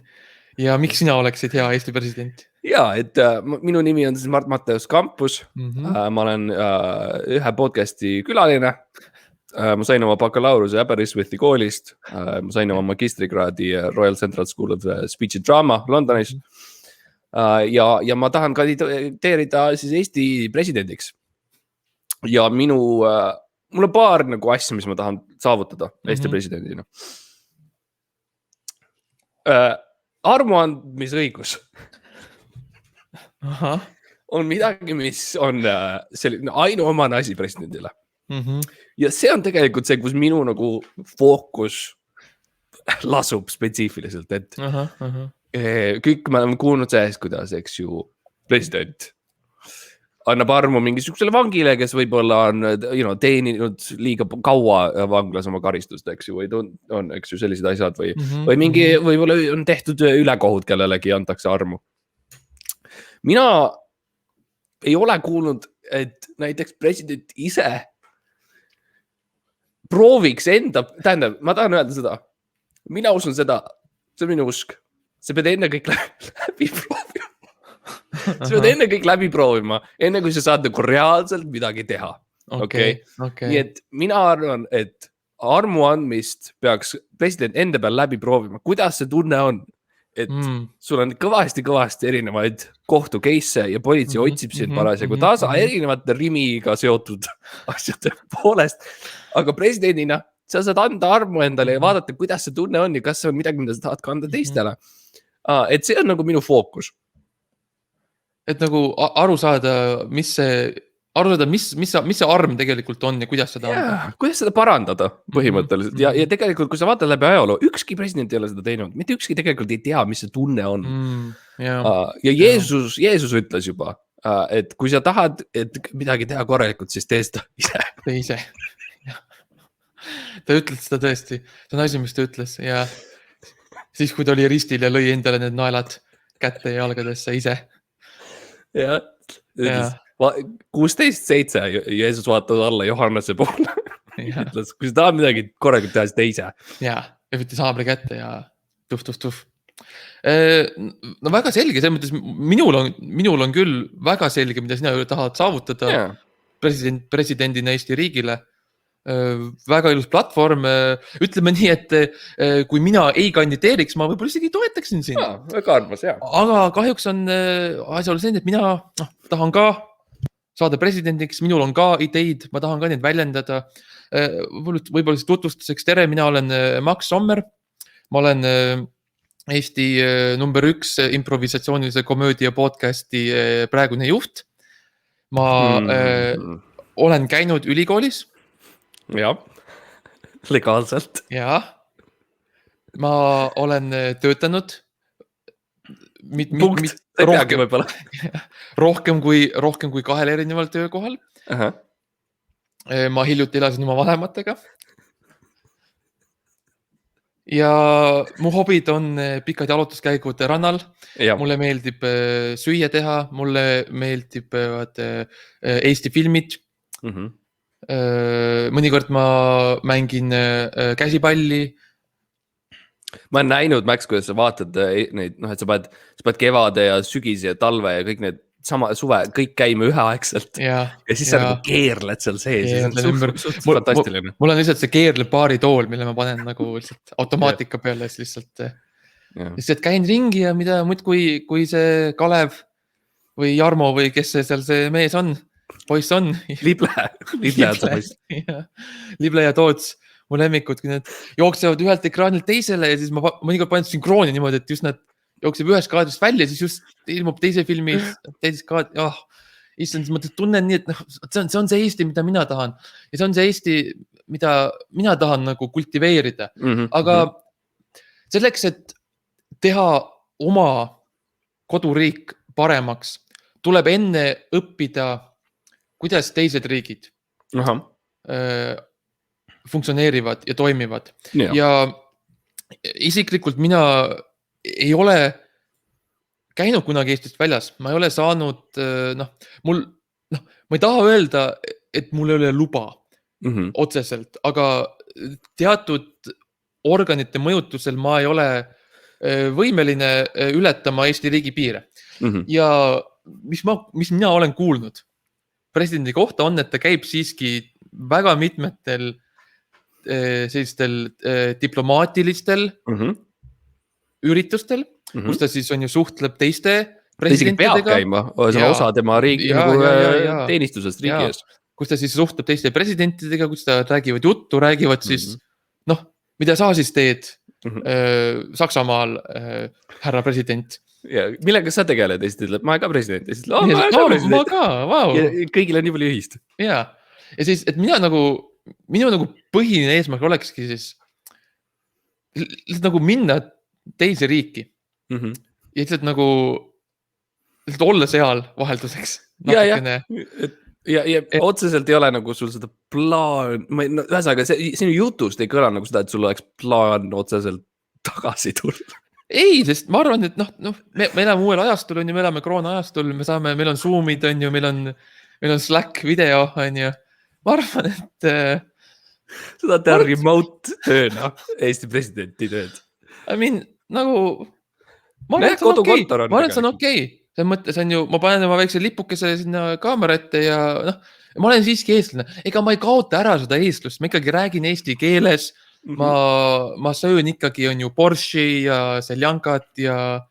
ja miks sina oleksid hea Eesti president? Ja, et minu nimi on siis Mart Matteus Kampus. Ma olen ühe podcasti külaline. Ma sain oma bakalaureuse Aberystwythi koolist. Ma sain oma magistrikraadi Royal Central School of Speech and Drama Londonis. Ja ma tahan kandideerida siis Eesti presidendiks. Ja mul on paar nagu asja, mis ma tahan saavutada Eesti presidendina. Armuandmisõigus. On midagi, mis on selline ainuomane asi presidendile. Ja see on tegelikult see, kus minu nagu fookus lasub spetsiifiliselt, et kõik me oleme kuulnud sellest, kuidas, eks ju, president annab armu mingisugusele vangile, kes võib-olla on teeninud liiga kaua vanglas oma karistust, eks ju, või on, eks ju, sellised asjad või mingi, võib-olla on tehtud ülekohut kellelegi, antakse armu. Mina ei ole kuulnud, et näiteks president ise prooviks tähendab, ma tahan öelda seda, mina usun seda, see on minu usk, sa pead enne kõik läbi proovima. Sa pead enne kõik läbi proovima, enne kui sa saad nagu reaalselt midagi teha. Okay. Nii et mina arvan, et armu andmist peaks president enda peal läbi proovima. Kuidas see tunne on, et sul on kõvasti erinevaid kohtu case'e ja politsei otsib sind parasjagu tasa erinevate rimiga seotud asjade poolest. Aga presidendina sa saad anda armu endale ja vaadata, kuidas see tunne on ja kas see on midagi, mida sa tahad kanda teistele. Et see on nagu minu fookus. Et nagu aru saada, mis see arm tegelikult on ja kuidas seda anda. Kuidas seda parandada põhimõtteliselt. Ja tegelikult, kui sa vaatad läbi ajaloo, ükski president ei ole seda teinud. Mitte ükski tegelikult ei tea, mis see tunne on. Ja Jeesus ütles juba, et kui sa tahad et midagi teha korralikult, siis tee seda ise. Tee ise. Ta ütles seda tõesti. See on asi, mis ta ütles. Ja siis, kui ta oli ristil ja lõi endale need naelad kätte ja jalgadesse ise. Ja 16.7 Jeesus vaatas alla Johannese poole. Ütles, kui sa tahad midagi korralikult teha, siis tee ise. Ja võttis haabri kätte ja tuff. No väga selge, selles mõttes minul on küll väga selge, mida sina tahad saavutada presidendina Eesti riigile. Väga ilus platvorm. Ütleme nii, et kui mina ei kandideeriks, ma võib-olla isegi toetaksin siin. Väga armas, jah. Aga kahjuks on asja olnud see, et mina tahan ka saada presidendiks, minul on ka ideid, ma tahan ka neid väljendada. Võib-olla siis tutvustuseks, tere, mina olen Max Sommer. Ma olen Eesti number 1 improvisatsioonilise komöödia podcasti praegune juht. Ma olen käinud ülikoolis. Ja, legaalselt. Ja, ma olen töötanud rohkem kui 2 erineval töökohal. Ma hiljuti elasin oma vanematega. Ja mu hobid on pikad jalutuskäigud rannal. Mulle meeldib süüa teha, mulle meeldivad Eesti filmid. Mõnikord ma mängin käsipalli. Ma olen näinud, Max, kuidas sa vaatad neid, et sa paned kevade ja sügise ja talve ja kõik need sama suve, kõik käime üheaegselt. Ja siis sa nagu keerled seal sees. Fantastiline. Mul on lihtsalt see keerle baaritool, mille ma panen nagu lihtsalt automaatika peale. Lihtsalt käin ringi ja mida muid, kui see Kalev või Jarmo või kes seal see mees on, poiss on. Lible ja Toots, mu lemmikud, kui need jooksevad ühelt ekraanilt teisele ja siis ma mõnikord panen sünkrooni niimoodi, et just nad jookseb ühest kaadrist välja, siis just ilmub teise filmi, teises kaadri. Issand, ma tunnen nii, et see on see Eesti, mida mina tahan. Ja see on see Eesti, mida mina tahan nagu kultiveerida. Aga selleks, et teha oma koduriik paremaks, tuleb enne õppida, kuidas teised riigid funktsioneerivad ja toimivad. Ja isiklikult mina ei ole käinud kunagi Eestist väljas. Ma ei ole saanud, ma ei taha öelda, et mul ei ole luba otseselt, aga teatud organite mõjutusel ma ei ole võimeline ületama Eesti riigi piire. Ja mis mina olen kuulnud presidendi kohta on, et ta käib siiski väga mitmetel sellistel diplomaatilistel üritustel, kus ta siis on ju suhtleb teiste presidentidega. Peab käima, see on osa tema riigi teenistusest riigi ees. Kus ta siis suhtleb teiste presidentidega, kus ta räägivad juttu, räägivad siis, mida sa siis teed Saksamaal, härra president. Ja millega sa tegeled? Eesti ütleb, ma olen ka president. Ma ka, vau. Kõigil on nii palju ühist. Ja siis, et minu põhiline eesmärk olekski siis nagu minna teise riiki ja lihtsalt nagu, lihtsalt olla seal vahelduseks ja natukene. otseselt ei ole nagu sul seda plaan, ühesõnaga sinu jutust ei kõla nagu seda, et sul oleks plaan otseselt tagasi tulla. Ei, sest ma arvan, et me elame uuel ajastul, on ju, me elame koroona ajastul, meil on Zoomid, on ju, meil on Slack video, on ju. Ma arvan, et seda teha remote tööna, Eesti presidenti tööd. I mean, nagu ma arvan, et see on okei. Selles mõttes on ju, ma panen oma väikse lipukese sinna kaamera ette ja ma olen siiski eestlane. Ega ma ei kaota ära seda eestlust, ma ikkagi räägin eesti keeles. Ma söön ikkagi on ju Borschi ja seljankat ja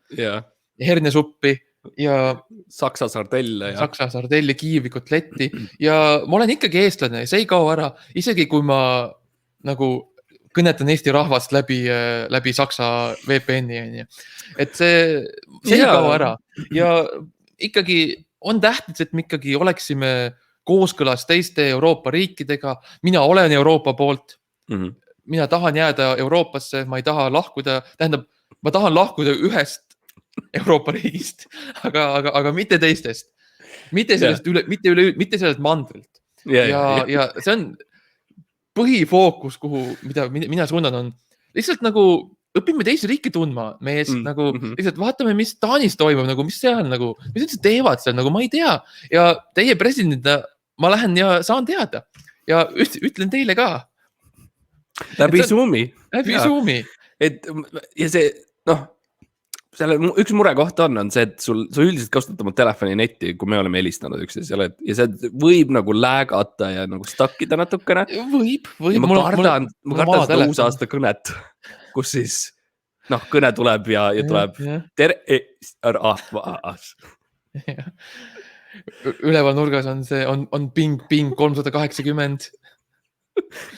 hernesuppi ja Saksa sardelli, kiivi, kotletti ja ma olen ikkagi eestlane, see ei kao ära. Isegi kui ma nagu kõnetan Eesti rahvast läbi Saksa VPN-i, on ju. Et see ei kao ära ja ikkagi on tähtis, et me ikkagi oleksime kooskõlas teiste Euroopa riikidega. Mina olen Euroopa poolt. Mina tahan jääda Euroopasse, ma ei taha lahkuda, tähendab, ma tahan lahkuda ühest Euroopa riigist, aga mitte teistest. Mitte sellest mandrilt. Ja see on põhifookus, mida mina suunan on lihtsalt nagu õpime teisi riike tundma mees, nagu lihtsalt vaatame, mis Taanis toimub, nagu mis seal nagu, mis üldse teevad seal, nagu ma ei tea. Ja teie presidendina ma lähen ja saan teada ja ütlen teile ka. Läbi Zoomi. Ja see, selle üks mure koht on see, et sa üldiselt kasutad oma telefoni netti, kui me oleme helistanud üksteist ja see võib nagu läägata ja nagu stakkida natukene. Võib. Ma kardan seda uus aasta kõnet, kus siis kõne tuleb ja tuleb üleval nurgas on ping 380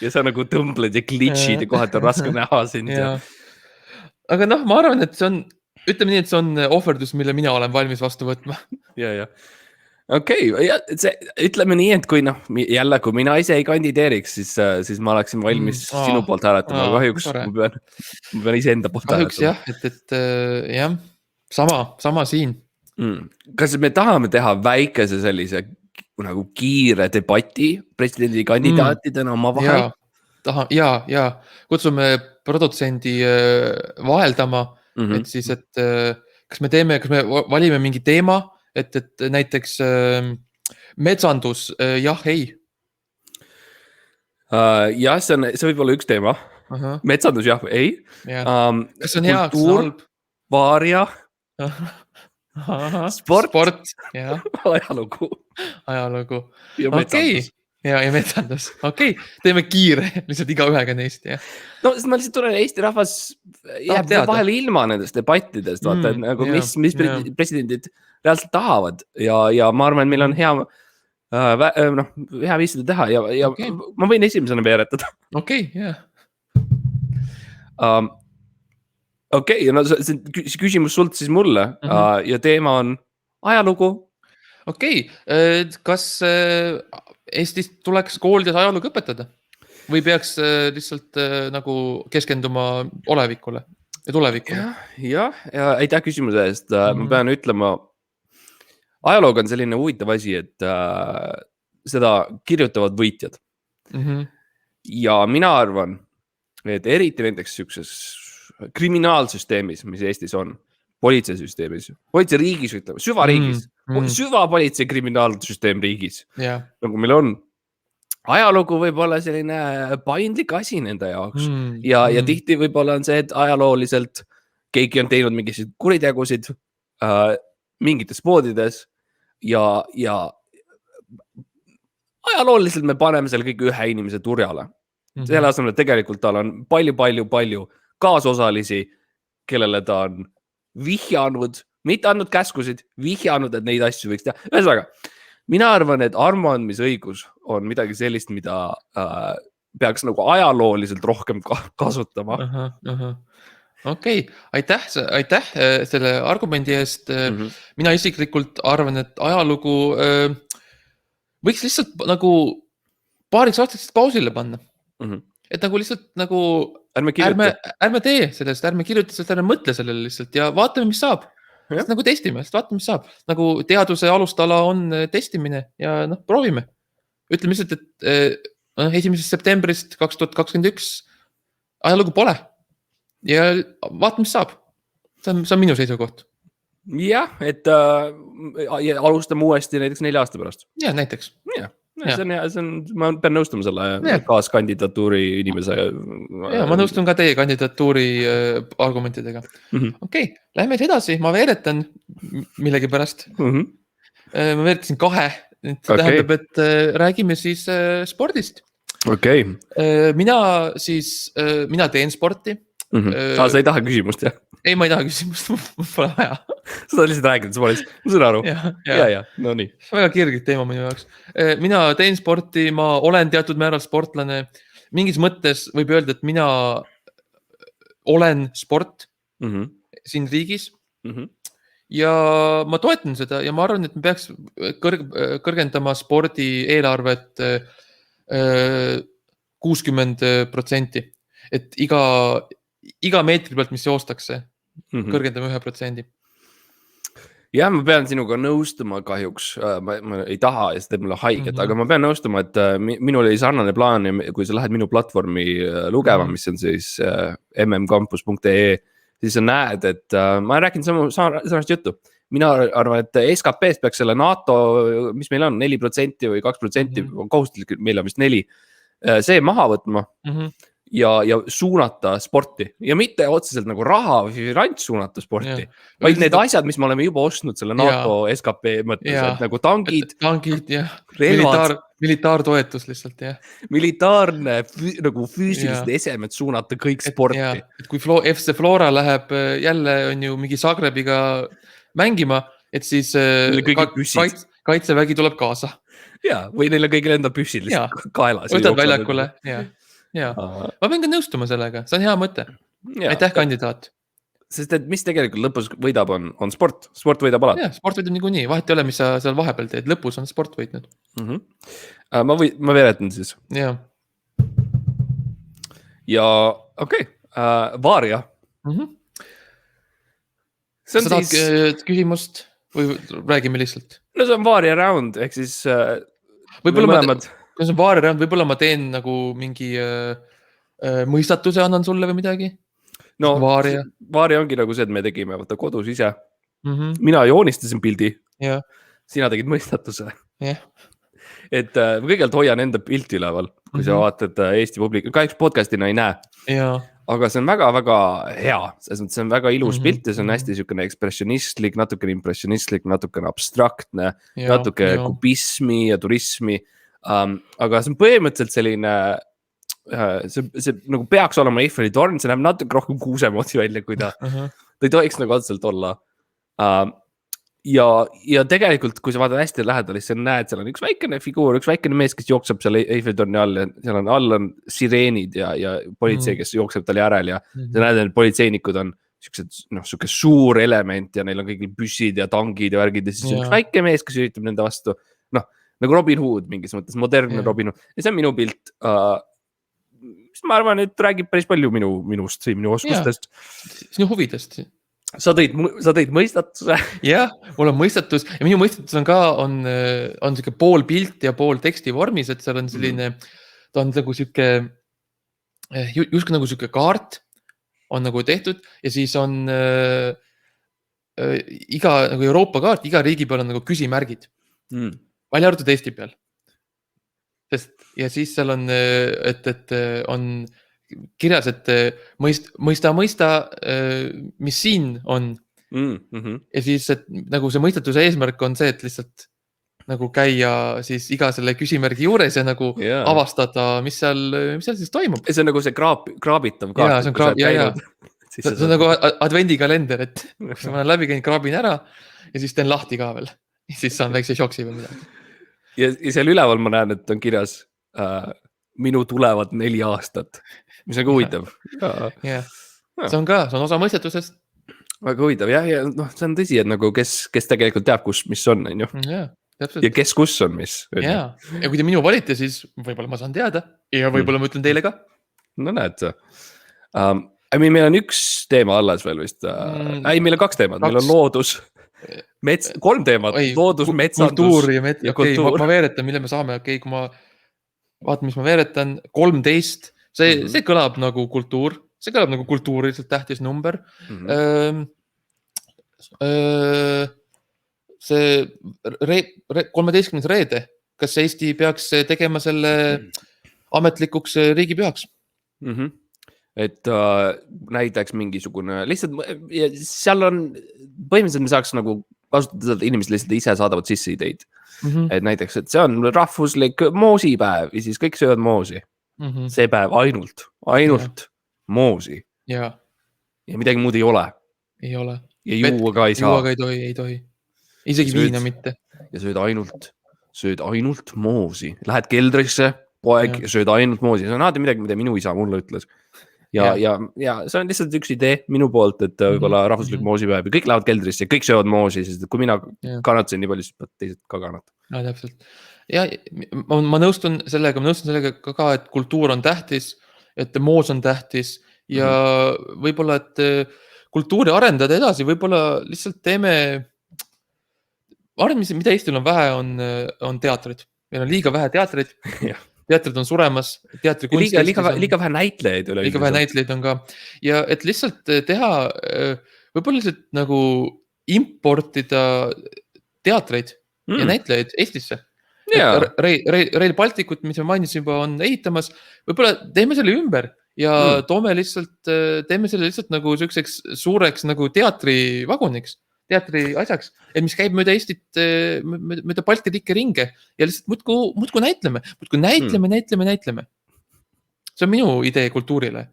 ja sa nagu tõmbled ja glitchid ja kohati on raske näha sind. Aga ma arvan, et see on, ütleme nii, et see on ohverdus, mille mina olen valmis vastu võtma. Okei, ütleme nii, et kui kui mina ise ei kandideeriks, siis ma oleksin valmis sinu poolt hääletama, kahjuks ma pean ise enda poolt hääletama. Kahjuks et jah, sama siin. Kas me tahame teha väikese sellise nagu kiire debati presidendi kandidaatidena oma vahel? Ja kutsume produtsendi vaheldama, et siis, et kas me valime mingi teema, et näiteks metsandus, ei. Jah, see võib olla üks teema. Metsandus, ei. Kas on hea? Kultuur, vaaria, sport, ajalugu ja metsandus. Ja metsandus. Okei, teeme kiire lihtsalt iga ühega neist. Sest ma lihtsalt tunnen, Eesti rahvas jääb vahel ilma nendest debattidest, vaata, nagu mis presidendid reaalselt tahavad ja ma arvan, et meil on hea viis seda teha ja ma võin esimesena veeretada. Okei. See küsimus sult siis mulle ja teema on ajalugu. Okei, kas Eestis tuleks koolides ajalugu õpetada või peaks lihtsalt nagu keskenduma olevikule ja tulevikule? Ja aitäh küsimuse eest. Ma pean ütlema, ajalooga on selline huvitav asi, et seda kirjutavad võitjad. Ja mina arvan, et eriti näiteks siukses kriminaalsüsteemis, mis Eestis on, politseisüsteemis, politseiriigis, ütleme, süvariigis, süvapolitsei kriminaalsüsteem riigis, nagu meil on. Ajalugu võib olla selline paindlik asi nende jaoks ja tihti võib-olla on see, et ajalooliselt keegi on teinud mingisuguseid kuritegusid mingites poodides ja ajalooliselt me paneme selle kõik ühe inimese turjale. Selle asemel, et tegelikult tal on palju kaasosalisi, kellele ta on vihjanud, mitte andnud käskusid, vihjanud, et neid asju võiks teha. Ühesõnaga, mina arvan, et armuandmisõigus on midagi sellist, mida peaks nagu ajalooliselt rohkem kasutama. Okei, aitäh selle argumendi eest. Mina isiklikult arvan, et ajalugu võiks lihtsalt nagu paariks aastaks pausile panna. Et nagu lihtsalt nagu ärme kirjuta . ärme tee sellest , ärme kirjuta sellest , ärme mõtle sellele lihtsalt ja vaatame , mis saab . nagu testime , vaatame , mis saab . nagu teaduse alustala on testimine ja noh , proovime . ütleme lihtsalt , et 1. septembrist 2021 ajalugu pole . ja vaatame , mis saab . see on minu seisukoht . jah , et alustame uuesti näiteks 4 aasta pärast . ja näiteks . see on hea , ma pean nõustuma selle kaaskandidatuuri inimese . ja ma nõustun ka teie kandidatuuri argumentidega . okei , lähme edasi , ma veeretan millegipärast . ma veeretasin 2 , see tähendab , et räägime siis spordist . okei . mina teen sporti . sa ei taha küsimust , jah ? ei , ma ei taha küsimust , mul pole vaja . sa oled lihtsalt rääkinud spordist , ma saan aru . ja , no nii . väga kirglik teema minu jaoks . mina teen sporti , ma olen teatud määral sportlane . mingis mõttes võib öelda , et mina olen sport siin riigis . ja ma toetan seda ja ma arvan , et me peaks kõrgendama spordi eelarvet 60%, et iga meetri pealt , mis joostakse , kõrgendame 1%. jah , ma pean sinuga nõustuma kahjuks , ma ei taha ja see teeb mulle haiget , aga ma pean nõustuma , et minul oli sarnane plaan , kui sa lähed minu platvormi lugema , mis on siis mmcampus.ee , siis sa näed , et ma räägin sarnast juttu . mina arvan , et SKP-st peaks selle NATO , mis meil on 4% või 2% , kohustuslik , meil on vist 4 , see maha võtma ja suunata sporti ja mitte otseselt nagu raha või finants suunata sporti , vaid need asjad , mis me oleme juba ostnud selle NATO SKP mõttes , et nagu tankid ja relvad , militaartoetus lihtsalt , jah . militaarne nagu füüsilised esemed suunata kõik sporti . et kui FC Flora läheb jälle on ju mingi Zagrebiga mängima , et siis kaitsevägi tuleb kaasa . ja , või neil on kõigil enda püssid lihtsalt kaelas . võtad väljakule , ja ma pean ka nõustuma sellega , see on hea mõte . aitäh , kandidaat . sest et mis tegelikult lõpus võidab , on sport , sport võidab alati . sport võidab niikuinii , vahet ei ole , mis sa seal vahepeal teed , lõpus on sport võitnud . ma veeretan siis . ja okei , Varia . sa tahad küsimust või räägime lihtsalt ? no see on Varia round ehk siis võib-olla kui see on Varia round , võib-olla ma teen nagu mingi mõistatuse annan sulle või midagi . no Varia ongi nagu see , et me tegime vaata kodus ise . mina joonistasin pildi , sina tegid mõistatuse . et kõigepealt hoian enda pilti üleval , kui sa vaatad Eesti publik , kahjuks podcastina ei näe . aga see on väga-väga hea , see on väga ilus pilt ja see on hästi siukene ekspressionistlik , natukene impressionistlik , natukene abstraktne , natuke kubismi ja turismi . aga see on põhimõtteliselt selline , see nagu peaks olema Eiffeli torn , see näeb natuke rohkem kuuse moodi välja , kui ta ei tohiks nagu otseselt olla . ja tegelikult , kui sa vaatad hästi lähedal , siis sa näed , seal on üks väikene figuur , üks väikene mees , kes jookseb seal Eiffeli torni all ja seal on all on sireenid ja politsei , kes jookseb tal järel ja sa näed , et politseinikud on siuke suur element ja neil on kõigil püssid ja tangid ja värgid ja siis üks väike mees , kes üritab nende vastu , nagu Robin Hood mingis mõttes , modernne Robin Hood ja see on minu pilt . mis ma arvan , et räägib päris palju minust või minu oskustest . sinu huvidest . sa tõid mõistatuse . jah , mul on mõistatus ja minu mõistatus on ka , on siuke pool pilt ja pool teksti vormis , et seal on selline , ta on nagu siuke , justkui nagu siuke kaart on nagu tehtud ja siis on iga nagu Euroopa kaart , iga riigi peal on nagu küsimärgid . välja arvatud Eesti peal . ja siis seal on , et on kirjas , et mõista , mis siin on . ja siis , et nagu see mõistatuse eesmärk on see , et lihtsalt nagu käia siis iga selle küsimärgi juures ja nagu avastada , mis seal siis toimub . see on nagu see kraabitav kaart . see on nagu advendikalender , et kui ma olen läbi käinud , kraabin ära ja siis teen lahti ka veel . siis saan väikse šoksi või midagi . ja seal üleval ma näen , et on kirjas minu tulevad 4 aastat , mis on ka huvitav . see on osa mõistatusest . väga huvitav jah , ja noh , see on tõsi , et nagu kes tegelikult teab , mis on , on ju . ja kes , kus on , mis . ja kui te minu valite , siis võib-olla ma saan teada ja võib-olla ma ütlen teile ka . no näed sa . Meil on üks teema alles veel vist. Meil on 2 teemad, meil on loodus, 3 teemat, loodus, metsandus kultuur ja kultuur. Ma veeretan, mille me saame, kui ma vaatan, mis ma veeretan, 13, see kõlab nagu kultuur, see kõlab nagu kultuuriliselt tähtis number. See 13. reede, kas Eesti peaks tegema selle ametlikuks riigipühaks? Et näiteks mingisugune, lihtsalt seal on, põhimõtteliselt me saaks nagu kasutada seda, inimesed lihtsalt ise saadavad sisse ideid. Et näiteks, et see on rahvuslik moosipäev ja siis kõik söövad moosi. See päev ainult moosi. Ja midagi muud ei ole. Ei ole. Ja juua ka ei saa. Juua ka ei tohi. Isegi viina mitte. Ja sööd ainult moosi. Lähed keldrisse, poeg ja sööd ainult moosi. See on alati midagi, mida minu isa mulle ütles. Ja see on lihtsalt üks idee minu poolt, et võib-olla rahvuslik moosipäev ja kõik lähevad keldrisse ja kõik söövad moosi, sest kui mina kannatasin nii palju, siis pead teised ka kannata. Ja, täpselt. Ja ma nõustun sellega ka, et kultuur on tähtis, et moos on tähtis ja võib-olla, et kultuuri arendada edasi, võib-olla lihtsalt teeme, mida Eestil on vähe, on teatrid. Meil on liiga vähe teatrid. Teatrid on suremas, teatrikunst. Liiga vähe näitlejaid. Liiga vähe näitlejaid on ka. Ja et lihtsalt teha, võib-olla lihtsalt nagu importida teatreid ja näitlejaid Eestisse. Rail Balticut, mis me mainisin juba, on ehitamas. Võib-olla teeme selle ümber ja teeme selle lihtsalt nagu selliseks suureks nagu teatrivaguniks. Teatri asjaks, mis käib mööda Eestit, mööda Balti riike ringe ja lihtsalt muudku näitleme. See on minu idee kultuurile.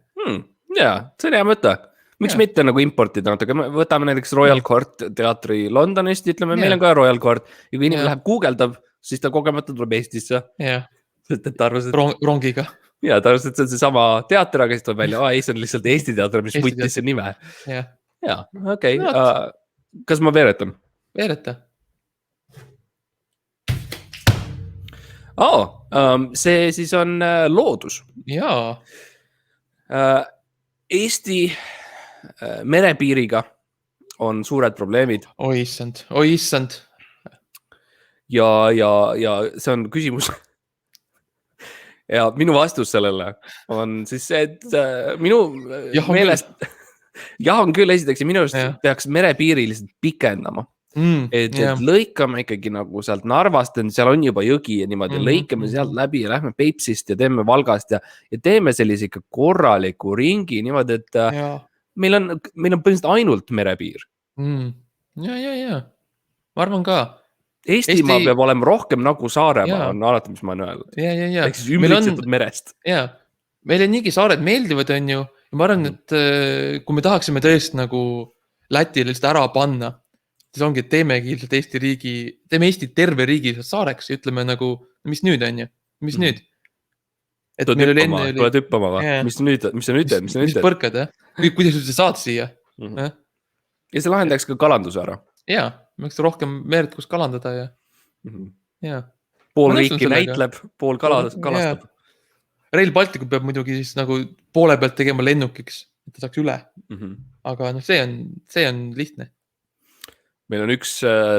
Jaa, see on hea mõte. Miks mitte nagu importida natuke? Võtame näiteks Royal Court teatri Londonist, ütleme, meil on ka Royal Court ja kui inimene läheb guugeldab, siis ta kogemata tuleb Eestisse. Sest et ta arvas, et rongiga. Ja ta arvas, et see on see sama teater, aga siis tuleb välja, see on lihtsalt Eesti teater, mis võttis see nime. Jaa, okei. Kas ma veeretan? Veereta. See siis on loodus. Jaa. Eesti merepiiriga on suured probleemid. Oi issand. Ja see on küsimus. Ja minu vastus sellele on siis see, et minu meelest... on küll esiteks ja minu arust peaks merepiiri lihtsalt pikendama. Et lõikame ikkagi nagu sealt Narvast, seal on juba jõgi ja niimoodi, lõikame sealt läbi ja lähme Peipsist ja teeme Valgast ja teeme sellise ikka korraliku ringi niimoodi, et meil on põhimõtteliselt ainult merepiir. Ja. Ma arvan ka. Eestimaa peab olema rohkem nagu Saaremaa on alati, mis ma olen öelnud. Ja. Ehk siis ümbritsetud merest. Ja. Meil on niigi saared meeldivad, on ju. Ja ma arvan, et kui me tahaksime tõesti nagu Lätile lihtsalt ära panna, siis ongi, et teemegi ilmselt teeme Eesti terve riigi saareks ja ütleme nagu, mis nüüd on ju? Mis nüüd? Tuled hüppama või? Mis sa nüüd teed? Mis põrkad, jah? Kuidas üldse saad siia? Ja see lahendaks ka kalanduse ära. Jaa, me rohkem meeret, kus kalandada ja. Pool riiki näitleb, pool kalastab. Rail Balticut peab muidugi siis nagu poole pealt tegema lennukiks, et ta saaks üle. Aga see on lihtne. Meil on üks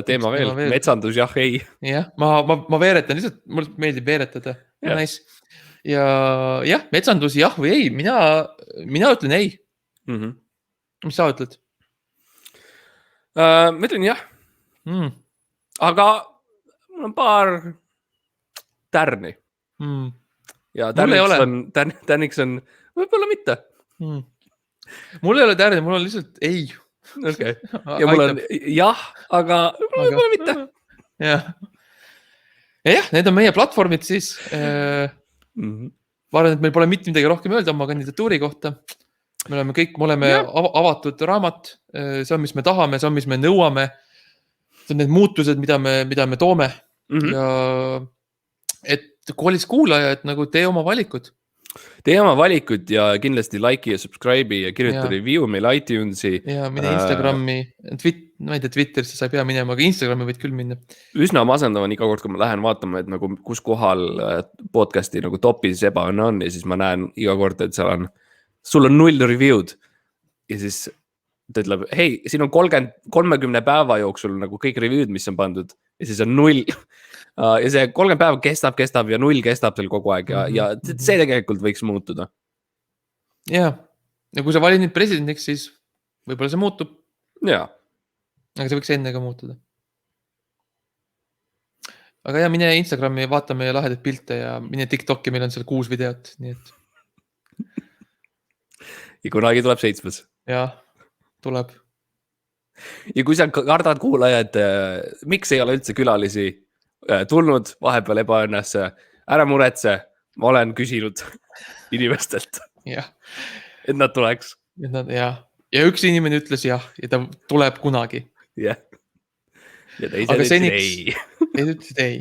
teema veel. Metsandus, jah, ei. Jah, ma veeretan, lihtsalt mulle meeldib veeretada. Nice. Ja jah, metsandus, jah või ei, mina ütlen ei. Mis sa ütled? Ma ütlen jah. Aga mul on paar tärni. Ja tärniks on võib-olla mitte. Mul ei ole tärni, mul on lihtsalt ei. Okay. Ja mul on jah, aga võib-olla mitte. Jah, need on meie platvormid siis. Ma arvan, et meil pole mitte midagi rohkem öelda oma kandidatuuri kohta. Me oleme avatud raamat. See on, mis me tahame, see on, mis me nõuame. See on need muutused, mida me toome. Ja et koolis kuulaja, et nagu tee oma valikud. Tee oma valikud ja kindlasti like ja subscribe ja kirjuta review meil iTunesi. Ja mine Instagrami, ma ei tea Twitterisse sa ei pea minema, aga Instagrami võid küll minna. Üsna masendavan iga kord, kui ma lähen vaatama, et nagu kus kohal podcasti nagu topis ebaõnne on ja siis ma näen iga kord, et seal on sul on 0 review'd ja siis ta ütleb, hei, siin on 30 päeva jooksul nagu kõik review'd, mis on pandud ja siis on 0 ja see 30 päeva kestab ja 0 kestab seal kogu aeg ja see tegelikult võiks muutuda. Ja kui sa valid nüüd presidendiks, siis võib-olla see muutub. Jaa. Aga see võiks enne ka muutuda. Aga ja mine Instagrami ja vaata meie lahedaid pilte ja mine TikToki, meil on seal 6 videot, nii et. Ja kunagi tuleb 7. Jah, tuleb. Ja kui sa kardad kuulaja, et miks ei ole üldse külalisi tulnud vahepeal ebaõnnesse, ära muretse, ma olen küsinud inimestelt, et nad tuleks. Ja üks inimene ütles jah, ja ta tuleb kunagi. Ja teised ütlesid ei. Teised ütlesid ei.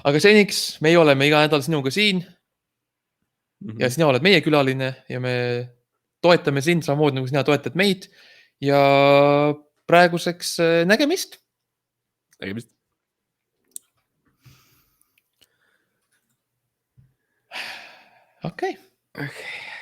Aga seniks meie oleme iga nädal sinuga siin ja sina oled meie külaline ja me toetame sind samamoodi, nagu sina toetad meid ja praeguseks nägemist. Nägemist. Okei. Okay.